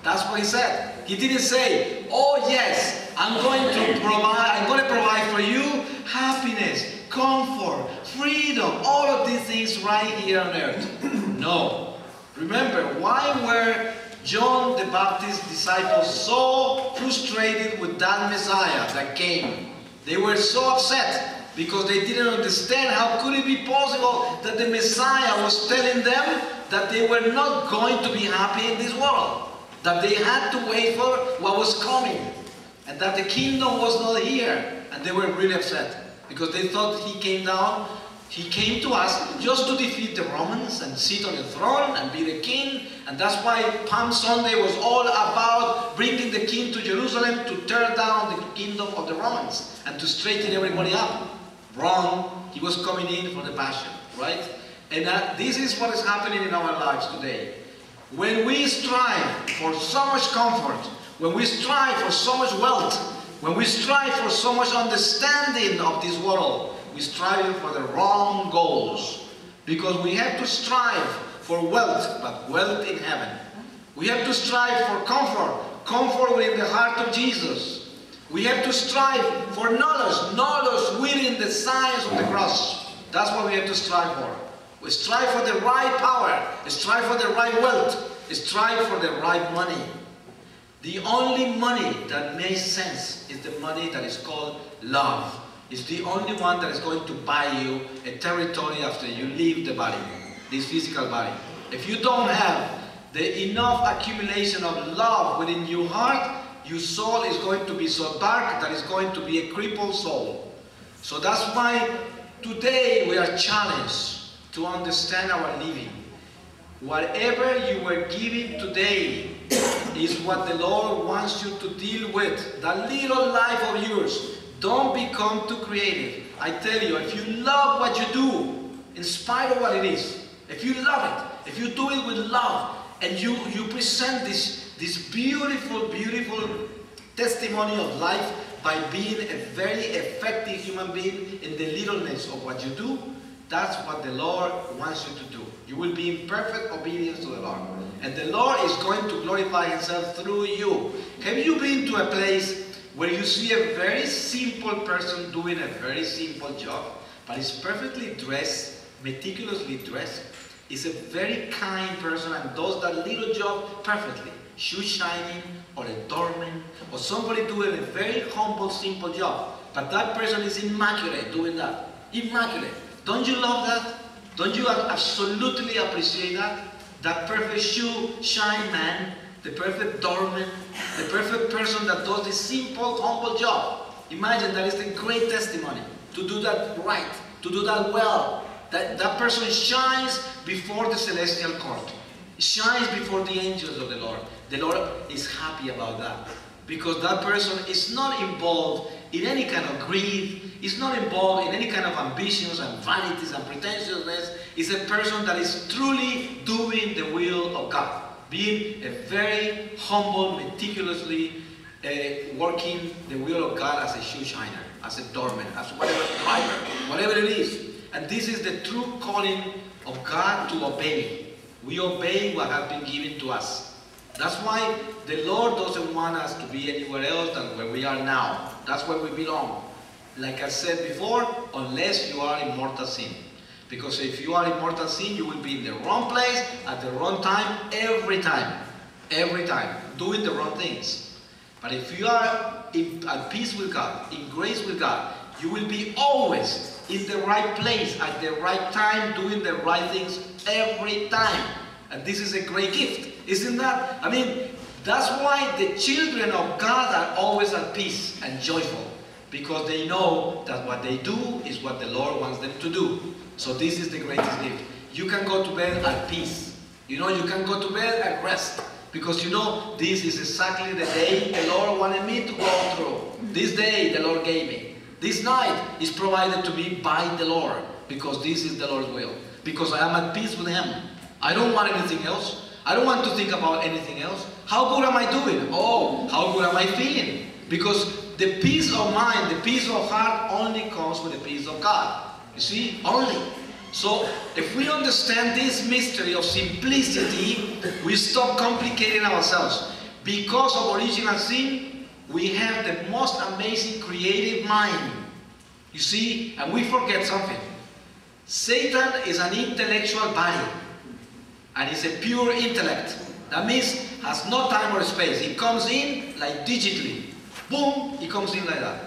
That's what He said. He didn't say, oh yes, I'm going to provide for you happiness, comfort, freedom, all of these things right here on earth. No. Remember, why were John the Baptist's disciples so frustrated with that Messiah that came? They were so upset because they didn't understand how could it be possible that the Messiah was telling them that they were not going to be happy in this world. That they had to wait for what was coming. And that the kingdom was not here. And they were really upset. Because they thought He came down, He came to us just to defeat the Romans and sit on the throne and be the king. And that's why Palm Sunday was all about bringing the king to Jerusalem to tear down the kingdom of the Romans and to straighten everybody up. Wrong. He was coming in for the passion, right? And this is what is happening in our lives today. When we strive for so much comfort, when we strive for so much wealth, when we strive for so much understanding of this world, we strive for the wrong goals. Because we have to strive for wealth, but wealth in heaven. We have to strive for comfort, comfort within the heart of Jesus. We have to strive for knowledge, knowledge within the science of the cross. That's what we have to strive for. We strive for the right power, strive for the right wealth, strive for the right money. The only money that makes sense is the money that is called love. It's the only one that is going to buy you a territory after you leave the body, this physical body. If you don't have the enough accumulation of love within your heart, your soul is going to be so dark that it's going to be a crippled soul. So that's why today we are challenged to understand our living. Whatever you were given today is what the Lord wants you to deal with. That little life of yours. Don't become too creative. I tell you, if you love what you do, in spite of what it is, if you love it, if you do it with love, and you present this beautiful, beautiful testimony of life by being a very effective human being in the littleness of what you do, that's what the Lord wants you to do. You will be in perfect obedience to the Lord. And the Lord is going to glorify Himself through you. Have you been to a place where you see a very simple person doing a very simple job, but is perfectly dressed, meticulously dressed, is a very kind person and does that little job perfectly? Shoe shining, or a doorman, or somebody doing a very humble, simple job. But that person is immaculate doing that. Immaculate. Don't you love that? Don't you absolutely appreciate that? That perfect shoe shine man, the perfect doorman, the perfect person that does this simple, humble job. Imagine that is a great testimony to do that right, to do that well. That person shines before the celestial court. Shines before the angels of the Lord. The Lord is happy about that. Because that person is not involved in any kind of greed, is not involved in any kind of ambitions and vanities and pretentiousness. Is a person that is truly doing the will of God. Being a very humble, meticulously working the will of God as a shoe shiner, as a doorman, as whatever driver, whatever it is. And this is the true calling of God, to obey. We obey what has been given to us. That's why the Lord doesn't want us to be anywhere else than where we are now. That's where we belong. Like I said before, unless you are in mortal sin. Because if you are in mortal sin, you will be in the wrong place at the wrong time, every time. Every time. Doing the wrong things. But if you are at peace with God, in grace with God, you will be always in the right place at the right time, doing the right things every time. And this is a great gift, isn't that? I mean, that's why the children of God are always at peace and joyful, because they know that what they do is what the Lord wants them to do. So this is the greatest gift. You can go to bed at peace. You know, you can go to bed and rest, because you know this is exactly the day the Lord wanted me to go through. This day the Lord gave me. This night is provided to me by the Lord, because this is the Lord's will. Because I am at peace with Him. I don't want anything else. I don't want to think about anything else. How good am I doing? Oh, how good am I feeling? Because the peace of mind, the peace of heart only comes with the peace of God. You see? Only. So, if we understand this mystery of simplicity, we stop complicating ourselves. Because of original sin, we have the most amazing creative mind. You see? And we forget something. Satan is an intellectual body. And it's a pure intellect. That means has no time or space. It comes in like digitally. Boom, it comes in like that.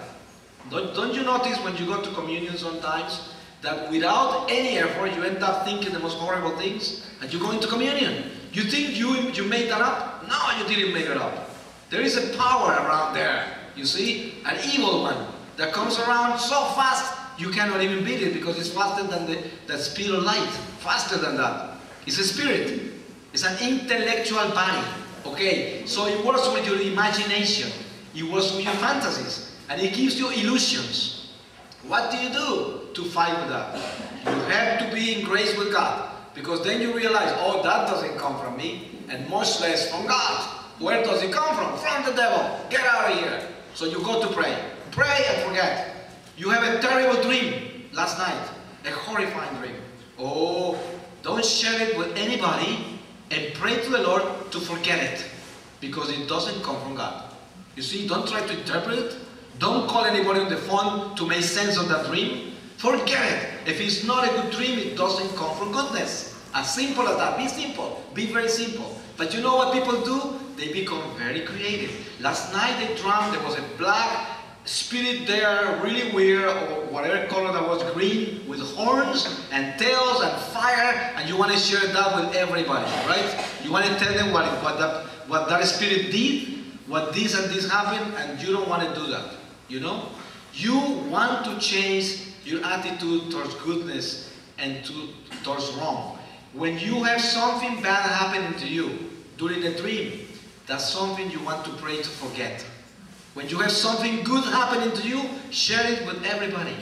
Don't you notice when you go to communion sometimes that without any effort you end up thinking the most horrible things and you go into communion? You think you made that up? No, you didn't make it up. There is a power around there, you see? An evil one that comes around so fast you cannot even beat it, because it's faster than the speed of light. Faster than that. It's a spirit. It's an intellectual body. Okay? So it works with your imagination. It works with your fantasies. And it gives you illusions. What do you do to fight with that? You have to be in grace with God. Because then you realize, oh, that doesn't come from me. And much less from God. Where does it come from? From the devil. Get out of here. So you go to pray. Pray and forget. You have a terrible dream last night. A horrifying dream. Oh, don't share it with anybody and pray to the Lord to forget it. Because it doesn't come from God. You see, don't try to interpret it. Don't call anybody on the phone to make sense of that dream. Forget it. If it's not a good dream, it doesn't come from goodness. As simple as that. Be simple. Be very simple. But you know what people do? They become very creative. Last night they dreamt there was a black spirit there, really weird, or whatever color that was, green, with horns and tails and fire, and you want to share that with everybody, right? You want to tell them what that spirit did, what this and this happened, and you don't want to do that, you know? You want to change your attitude towards goodness and towards wrong. When you have something bad happening to you during a dream, that's something you want to pray to forget. When you have something good happening to you, share it with everybody,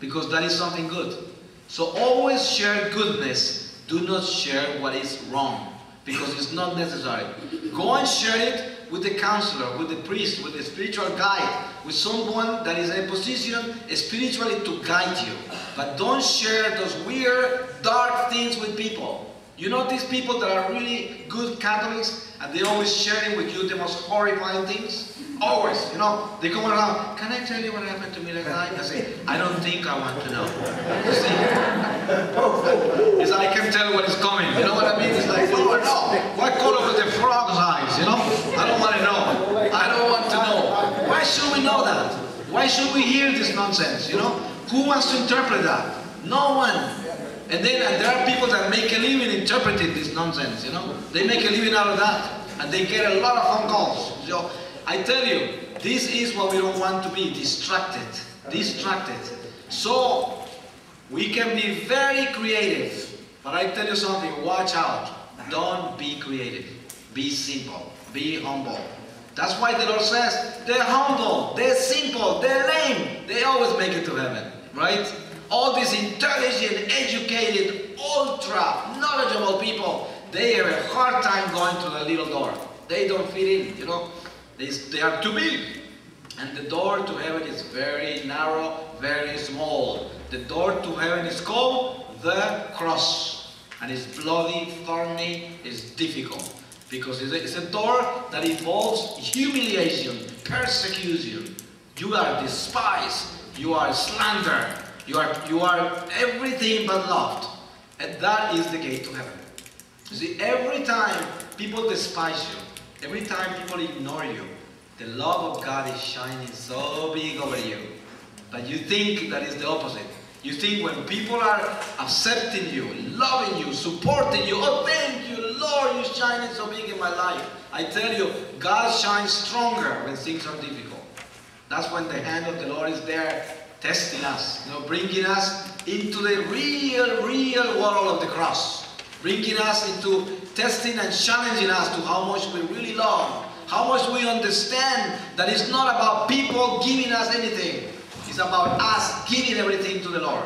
because that is something good. So always share goodness. Do not share what is wrong, because it's not necessary. Go and share it with the counselor, with the priest, with the spiritual guide, with someone that is in a position spiritually to guide you. But don't share those weird, dark things with people. You know these people that are really good Catholics, and they always sharing with you the most horrifying things? Always, you know, they come around, can I tell you what happened to me last night? I say, I don't think I want to know. You see? It's like I can tell what is coming, you know what I mean? It's like, no, what color was the frog's eyes, you know? I don't want to know. I don't want to know. Why should we know that? Why should we hear this nonsense, you know? Who wants to interpret that? No one. And then there are people that make a living interpreting this nonsense, you know? They make a living out of that. And they get a lot of phone calls. So, I tell you, this is what we don't want to be, distracted. Distracted. So, we can be very creative. But I tell you something, watch out. Don't be creative. Be simple. Be humble. That's why the Lord says, they're humble, they're simple, they're lame. They always make it to heaven, right? All these intelligent, educated, ultra knowledgeable people, they have a hard time going through the little door. They don't fit in, you know. They are too big. And the door to heaven is very narrow, very small. The door to heaven is called the cross. And it's bloody, thorny, it's difficult. Because it's a door that involves humiliation, persecution. You are despised, you are slandered, you are everything but loved. And that is the gate to heaven. You see, every time people despise you, every time people ignore you, the love of God is shining so big over you. But you think that is the opposite. You think when people are accepting you, loving you, supporting you, oh thank you Lord, you're shining so big in my life. I tell you, God shines stronger when things are difficult. That's when the hand of the Lord is there testing us, bringing us into the real world of the cross. Bringing us into testing and challenging us to how much we really love, how much we understand that it's not about people giving us anything. It's about us giving everything to the Lord.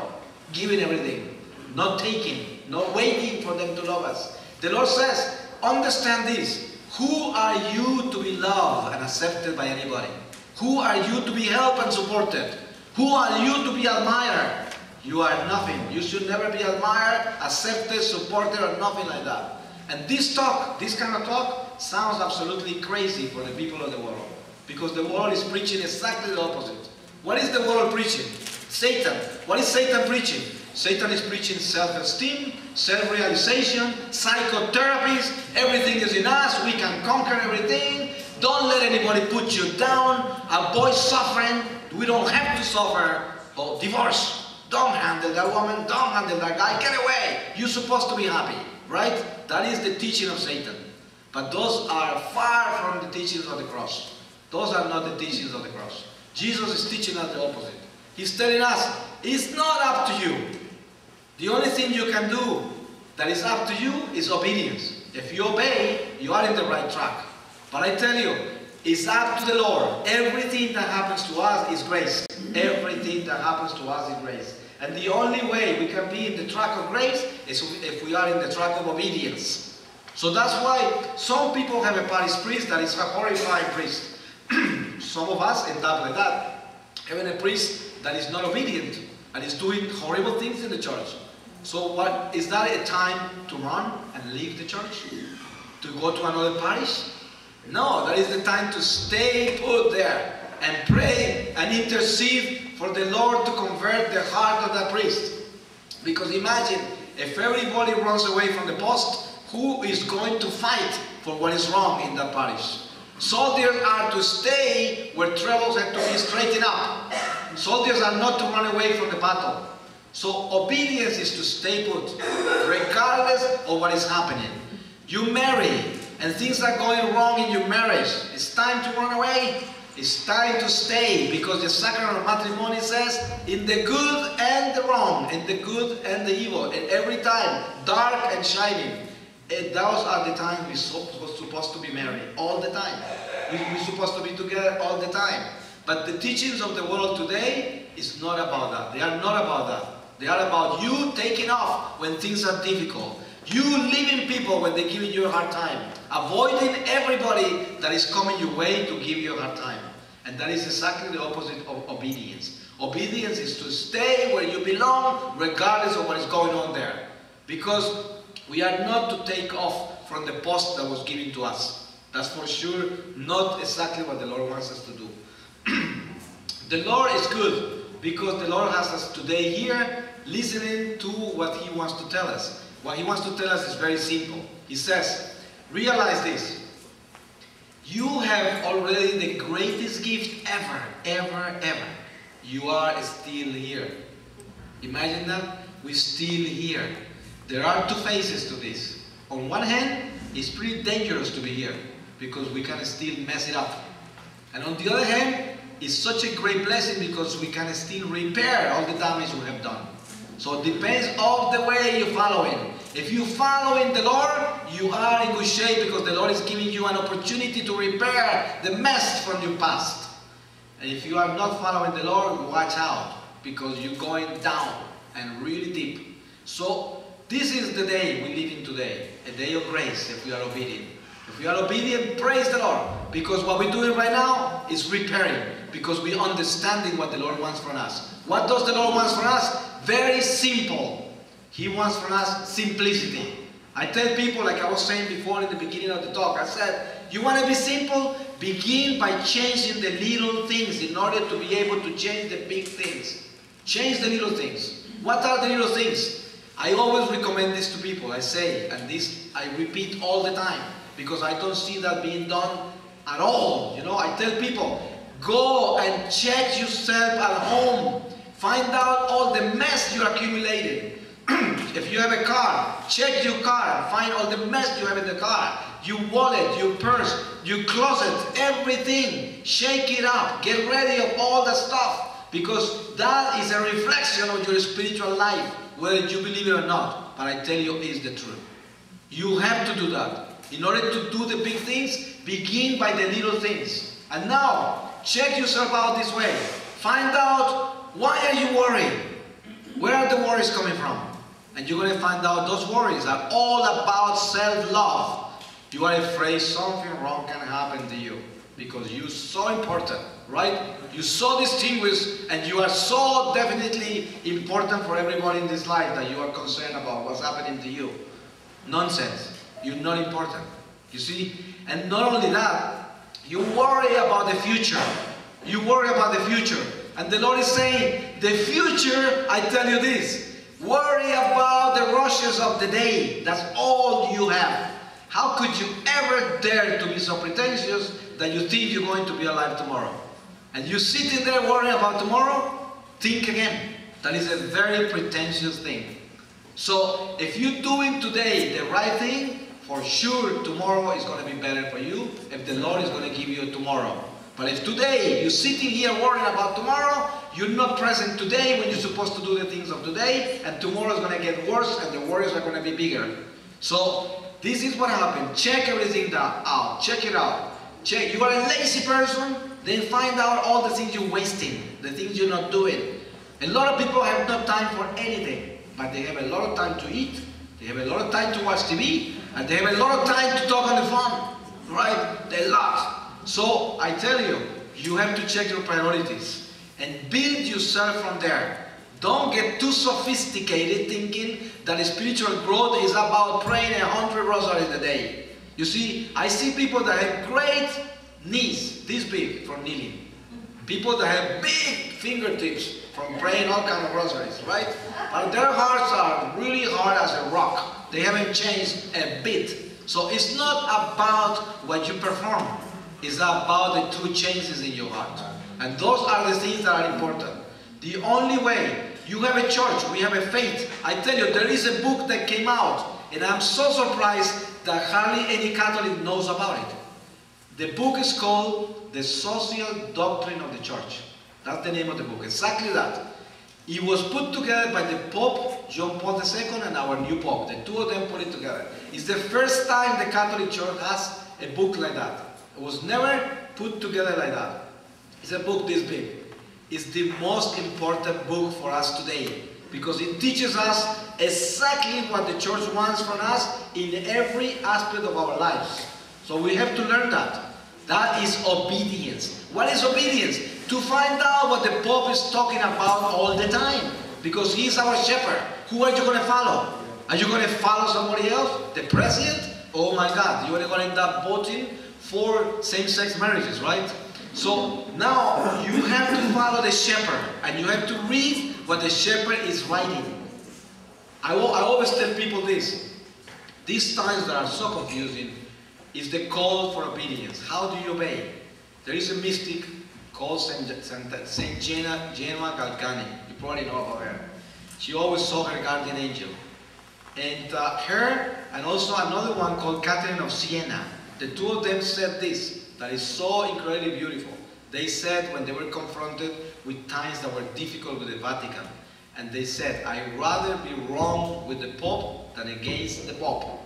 Giving everything. Not taking. Not waiting for them to love us. The Lord says, understand this. Who are you to be loved and accepted by anybody? Who are you to be helped and supported? Who are you to be admired? You are nothing. You should never be admired, accepted, supported, or nothing like that. And this talk, this kind of talk, sounds absolutely crazy for the people of the world. Because the world is preaching exactly the opposite. What is the world preaching? Satan. What is Satan preaching? Satan is preaching self-esteem, self-realization, psychotherapies. Everything is in us. We can conquer everything. Don't let anybody put you down. Avoid suffering. We don't have to suffer. Oh, divorce. Don't handle that woman. Don't handle that guy. Get away. You're supposed to be happy. Right? That is the teaching of Satan. But those are far from the teachings of the cross. Those are not the teachings of the cross. Jesus is teaching us the opposite. He's telling us, it's not up to you. The only thing you can do that is up to you is obedience. If you obey, you are in the right track. But I tell you, it's up to the Lord. Everything that happens to us is grace. Everything that happens to us is grace. And the only way we can be in the track of grace is if we are in the track of obedience. So that's why some people have a parish priest that is a horrifying priest. Some of us end up like that. Having a priest that is not obedient and is doing horrible things in the church. So what, is that a time to run and leave the church? To go to another parish? No, that is the time to stay put there and pray and intercede for the Lord to convert the heart of that priest. Because imagine, if everybody runs away from the post, who is going to fight for what is wrong in that parish? Soldiers are to stay where troubles have to be straightened up. Soldiers are not to run away from the battle. So obedience is to stay put, regardless of what is happening. You marry, and things are going wrong in your marriage. It's time to run away. It's time to stay, because the sacrament of matrimony says, in the good and the wrong, in the good and the evil, and every time, dark and shining. And those are the times we're supposed to be married, all the time. We're supposed to be together all the time. But the teachings of the world today is not about that. They are not about that. They are about you taking off when things are difficult. You leaving people when they're giving you a hard time. Avoiding everybody that is coming your way to give you a hard time. And that is exactly the opposite of obedience. Obedience is to stay where you belong, regardless of what is going on there. Because we are not to take off from the post that was given to us. That's for sure not exactly what the Lord wants us to do. The Lord is good, because the Lord has us today here listening to what He wants to tell us. What He wants to tell us is very simple. He says, realize this. You have already the greatest gift ever, ever, ever. You are still here. Imagine that. We're still here. There are two phases to this. On one hand, it's pretty dangerous to be here, because we can still mess it up. And on the other hand, it's such a great blessing, because we can still repair all the damage we have done. So it depends on the way you follow Him. If you follow in the Lord, you are in good shape, because the Lord is giving you an opportunity to repair the mess from your past. And if you are not following the Lord, watch out, because you're going down and really deep. So this is the day we live in today, a day of grace if we are obedient. If we are obedient, praise the Lord, because what we're doing right now is repairing, because we're understanding what the Lord wants from us. What does the Lord want from us? very simple. He wants from us simplicity. I tell people, like I was saying before in the beginning of the talk, I said, you want to be simple? Begin by changing the little things in order to be able to change the big things. Change the little things. What are the little things? I always recommend this to people. I say, and this I repeat all the time, because I don't see that being done at all. You know, I tell people, go and check yourself at home. Find out all the mess you accumulated. If you have a car, check your car. Find all the mess you have in the car. Your wallet, your purse, your closet, everything. Shake it up. Get ready of all the stuff. Because that is a reflection of your spiritual life, whether you believe it or not. But I tell you, it's the truth. You have to do that. In order to do the big things, begin by the little things. And now, check yourself out this way. Find out, why are you worried? Where are the worries coming from? And you're going to find out those worries are all about self-love. You are afraid something wrong can happen to you because you're so important, right? You're so distinguished and you are so definitely important for everybody in this life that you are concerned about what's happening to you. Nonsense. You're not important. You see? And not only that, you worry about the future. You worry about the future. And the Lord is saying, the future, I tell you this, worry about the rushes of the day. That's all you have. How could you ever dare to be so pretentious that you think you're going to be alive tomorrow? And you're sitting there worrying about tomorrow? Think again. That is a very pretentious thing. So if you're doing today the right thing, for sure tomorrow is going to be better for you if the Lord is going to give you tomorrow. But if today you're sitting here worrying about tomorrow, you're not present today when you're supposed to do the things of today, and tomorrow is going to get worse and the worries are going to be bigger. So this is what happened. Check everything out. Check it out. Check. You are a lazy person, then find out all the things you're wasting, the things you're not doing. A lot of people have no time for anything, but they have a lot of time to eat, they have a lot of time to watch TV, and they have a lot of time to talk on the phone, right? A lot. So I tell you, you have to check your priorities and build yourself from there. Don't get too sophisticated thinking that spiritual growth is about praying 100 rosaries a day. You see, I see people that have great knees, this big, from kneeling. People that have big fingertips from praying all kinds of rosaries, right? But their hearts are really hard as a rock. They haven't changed a bit. So it's not about what you perform. It's about the true changes in your heart. And those are the things that are important. The only way, you have a church, we have a faith. I tell you, there is a book that came out, and I'm so surprised that hardly any Catholic knows about it. The book is called The Social Doctrine of the Church. That's the name of the book, exactly that. It was put together by the Pope, John Paul II, and our new Pope. The two of them put it together. It's the first time the Catholic Church has a book like that. It was never put together like that. It's a book this big. It's the most important book for us today because it teaches us exactly what the church wants from us in every aspect of our lives. So we have to learn that. That is obedience. What is obedience? To find out what the Pope is talking about all the time because he's our shepherd. Who are you going to follow? Are you going to follow somebody else? The president? Oh my God, you're going to end up voting for same-sex marriages, right? So now you have to follow the shepherd and you have to read what the shepherd is writing. I always tell people this. These times that are so confusing is the call for obedience. How do you obey? There is a mystic called Saint Genoa Galgani. You probably know about her. She always saw her guardian angel. And her and also another one called Catherine of Siena. The two of them said this, that is so incredibly beautiful. They said when they were confronted with times that were difficult with the Vatican, and they said, I'd rather be wrong with the Pope than against the Pope.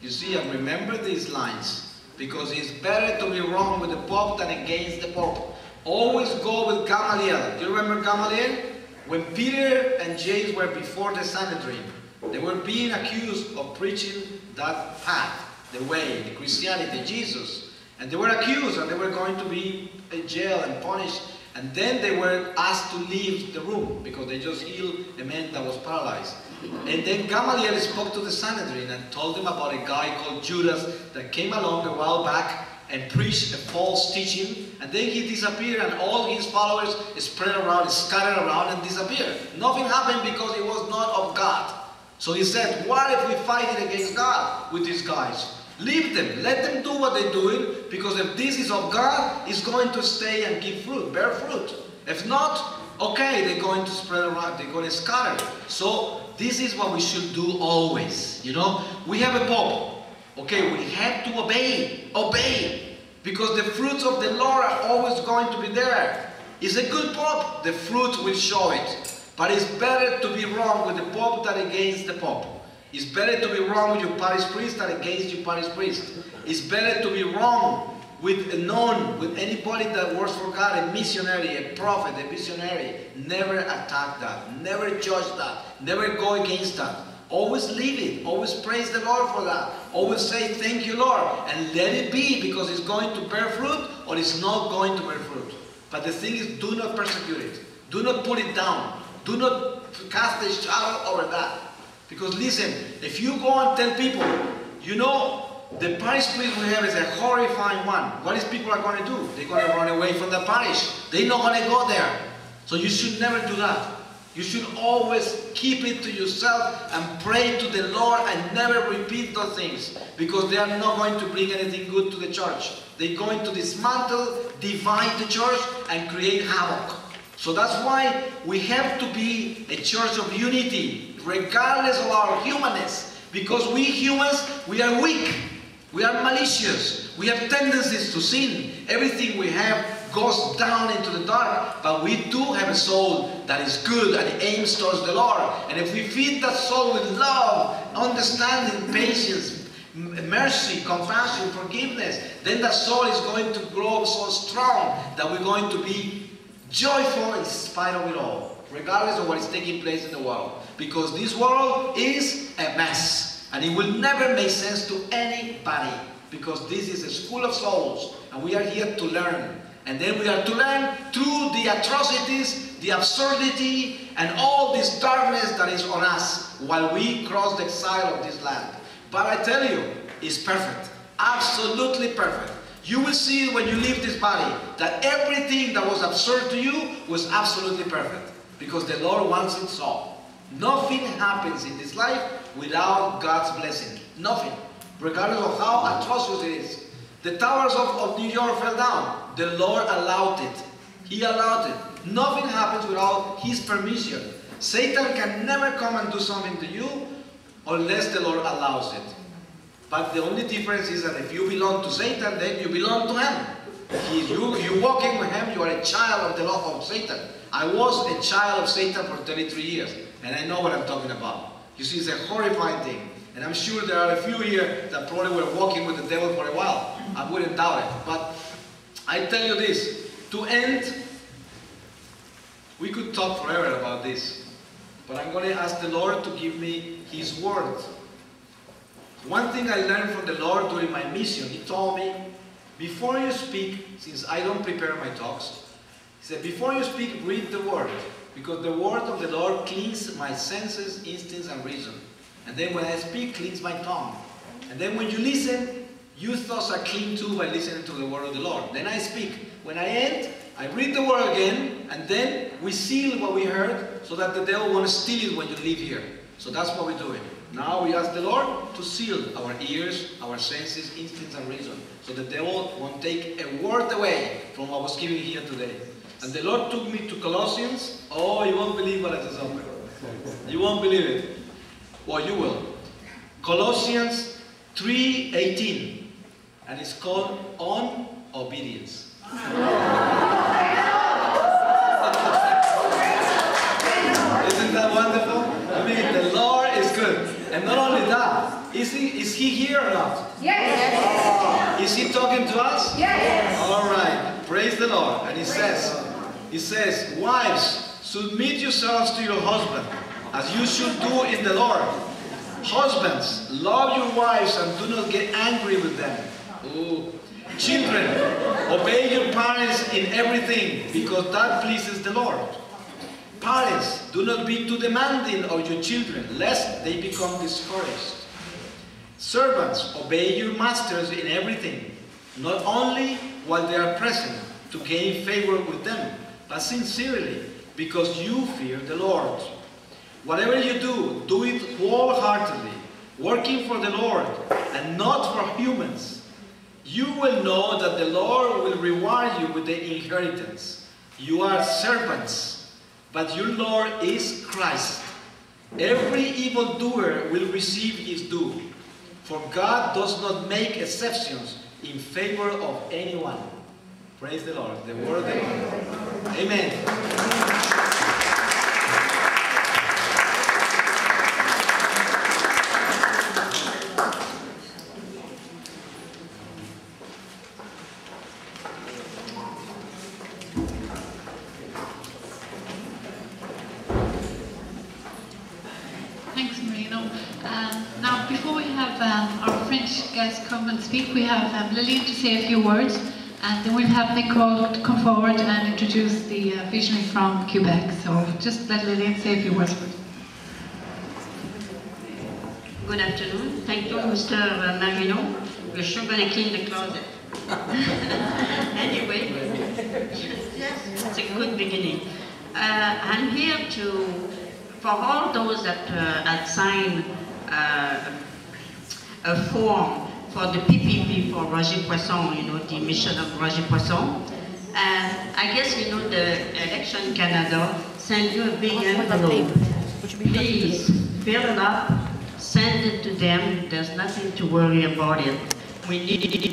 You see, and remember these lines, because it's better to be wrong with the Pope than against the Pope. Always go with Gamaliel. Do you remember Gamaliel? When Peter and James were before the Sanhedrin, they were being accused of preaching that path. The way, the Christianity, Jesus. And they were accused and they were going to be in jail and punished. And then they were asked to leave the room because they just healed a man that was paralyzed. And then Gamaliel spoke to the Sanhedrin and told them about a guy called Judas that came along a while back and preached a false teaching, and then he disappeared and all his followers spread around, scattered around and disappeared. Nothing happened because it was not of God. So he said, what if we fight it against God with these guys? Leave them, let them do what they're doing, because if this is of God, it's going to stay and give fruit, bear fruit. If not, okay, they're going to spread around, they're going to scatter. So this is what we should do always. You know, we have a pope. Okay, we have to obey, because the fruits of the Lord are always going to be there. It's a good pope, the fruit will show it. But it's better to be wrong with the pope than against the pope. It's better to be wrong with your parish priest than against your parish priest. It's better to be wrong with anybody that works for God, a missionary, a prophet, a visionary. Never attack that. Never judge that. Never go against that. Always leave it. Always praise the Lord for that. Always say, thank you, Lord. And let it be, because it's going to bear fruit or it's not going to bear fruit. But the thing is, do not persecute it. Do not put it down. Do not cast a shadow over that. Because listen, if you go and tell people, you know, the parish priest we have is a horrifying one. What is people are going to do? They're going to run away from the parish. They're not going to go there. So you should never do that. You should always keep it to yourself and pray to the Lord and never repeat those things, because they are not going to bring anything good to the church. They're going to dismantle, divide the church and create havoc. So that's why we have to be a church of unity, regardless of our humanness, because we humans, we are weak, we are malicious, we have tendencies to sin. Everything we have goes down into the dark, but we do have a soul that is good and it aims towards the Lord. And if we feed that soul with love, understanding, patience, mercy, compassion, forgiveness, then that soul is going to grow so strong that we're going to be joyful in spite of it all, regardless of what is taking place in the world. Because this world is a mess, and it will never make sense to anybody, because this is a school of souls, and we are here to learn. And then we are to learn through the atrocities, the absurdity, and all this darkness that is on us while we cross the exile of this land. But I tell you, it's perfect, absolutely perfect. You will see when you leave this body that everything that was absurd to you was absolutely perfect, because the Lord wants it so. Nothing happens in this life without God's blessing. Nothing. Regardless of how atrocious it is. The towers of New York fell down. The Lord allowed it. He allowed it. Nothing happens without His permission. Satan can never come and do something to you unless the Lord allows it. But the only difference is that if you belong to Satan, then you belong to him. If you're walking with him, you are a child of the law of Satan. I was a child of Satan for 33 years, and I know what I'm talking about. You see, it's a horrifying thing. And I'm sure there are a few here that probably were walking with the devil for a while. I wouldn't doubt it. But I tell you this, to end, we could talk forever about this. But I'm going to ask the Lord to give me His word. One thing I learned from the Lord during my mission, He told me, before you speak, since I don't prepare my talks, He said, before you speak, read the word, because the word of the Lord cleans my senses, instincts, and reason. And then when I speak, cleans my tongue. And then when you listen, your thoughts are clean too by listening to the word of the Lord. Then I speak. When I end, I read the word again, and then we seal what we heard, so that the devil won't steal it when you leave here. So that's what we're doing. Now we ask the Lord to seal our ears, our senses, instincts, and reason, so the devil won't take a word away from what was given here today. And the Lord took me to Colossians. Oh, you won't believe what it is open. You won't believe it. Well, you will. Colossians 3:18, and it's called On Obedience. Isn't that wonderful? I mean, the Lord is good. And not only that, is he here or not? Yes. Is He talking to us? Yes. All right. Praise the Lord. And He says, wives, submit yourselves to your husband, as you should do in the Lord. Husbands, love your wives and do not get angry with them. Ooh. Children, obey your parents in everything, because that pleases the Lord. Parents, do not be too demanding of your children, lest they become discouraged. Servants, obey your masters in everything, not only while they are present to gain favor with them, but sincerely, because you fear the Lord. Whatever you do, do it wholeheartedly, working for the Lord and not for humans. You will know that the Lord will reward you with the inheritance. You are servants, but your Lord is Christ. Every evildoer will receive his due, for God does not make exceptions in favor of anyone. Praise the Lord. The word of the Lord. Amen. Thanks, Marino. Now, before we have our French guest come and speak, we have Lillian to say a few words, and then we'll have Nicole to come forward and introduce the visionary from Quebec. So just let Lillian say a few words. Good afternoon. Thank you, Mr. Marino. We're sure going to clean the closet. Anyway, yes, it's a good beginning. I'm here for all those that had signed a form for the PPP for Roger Poisson, the mission of Roger Poisson. I guess, the Election Canada sent you a big envelope. Please, fill it up, send it to them. There's nothing to worry about it. We need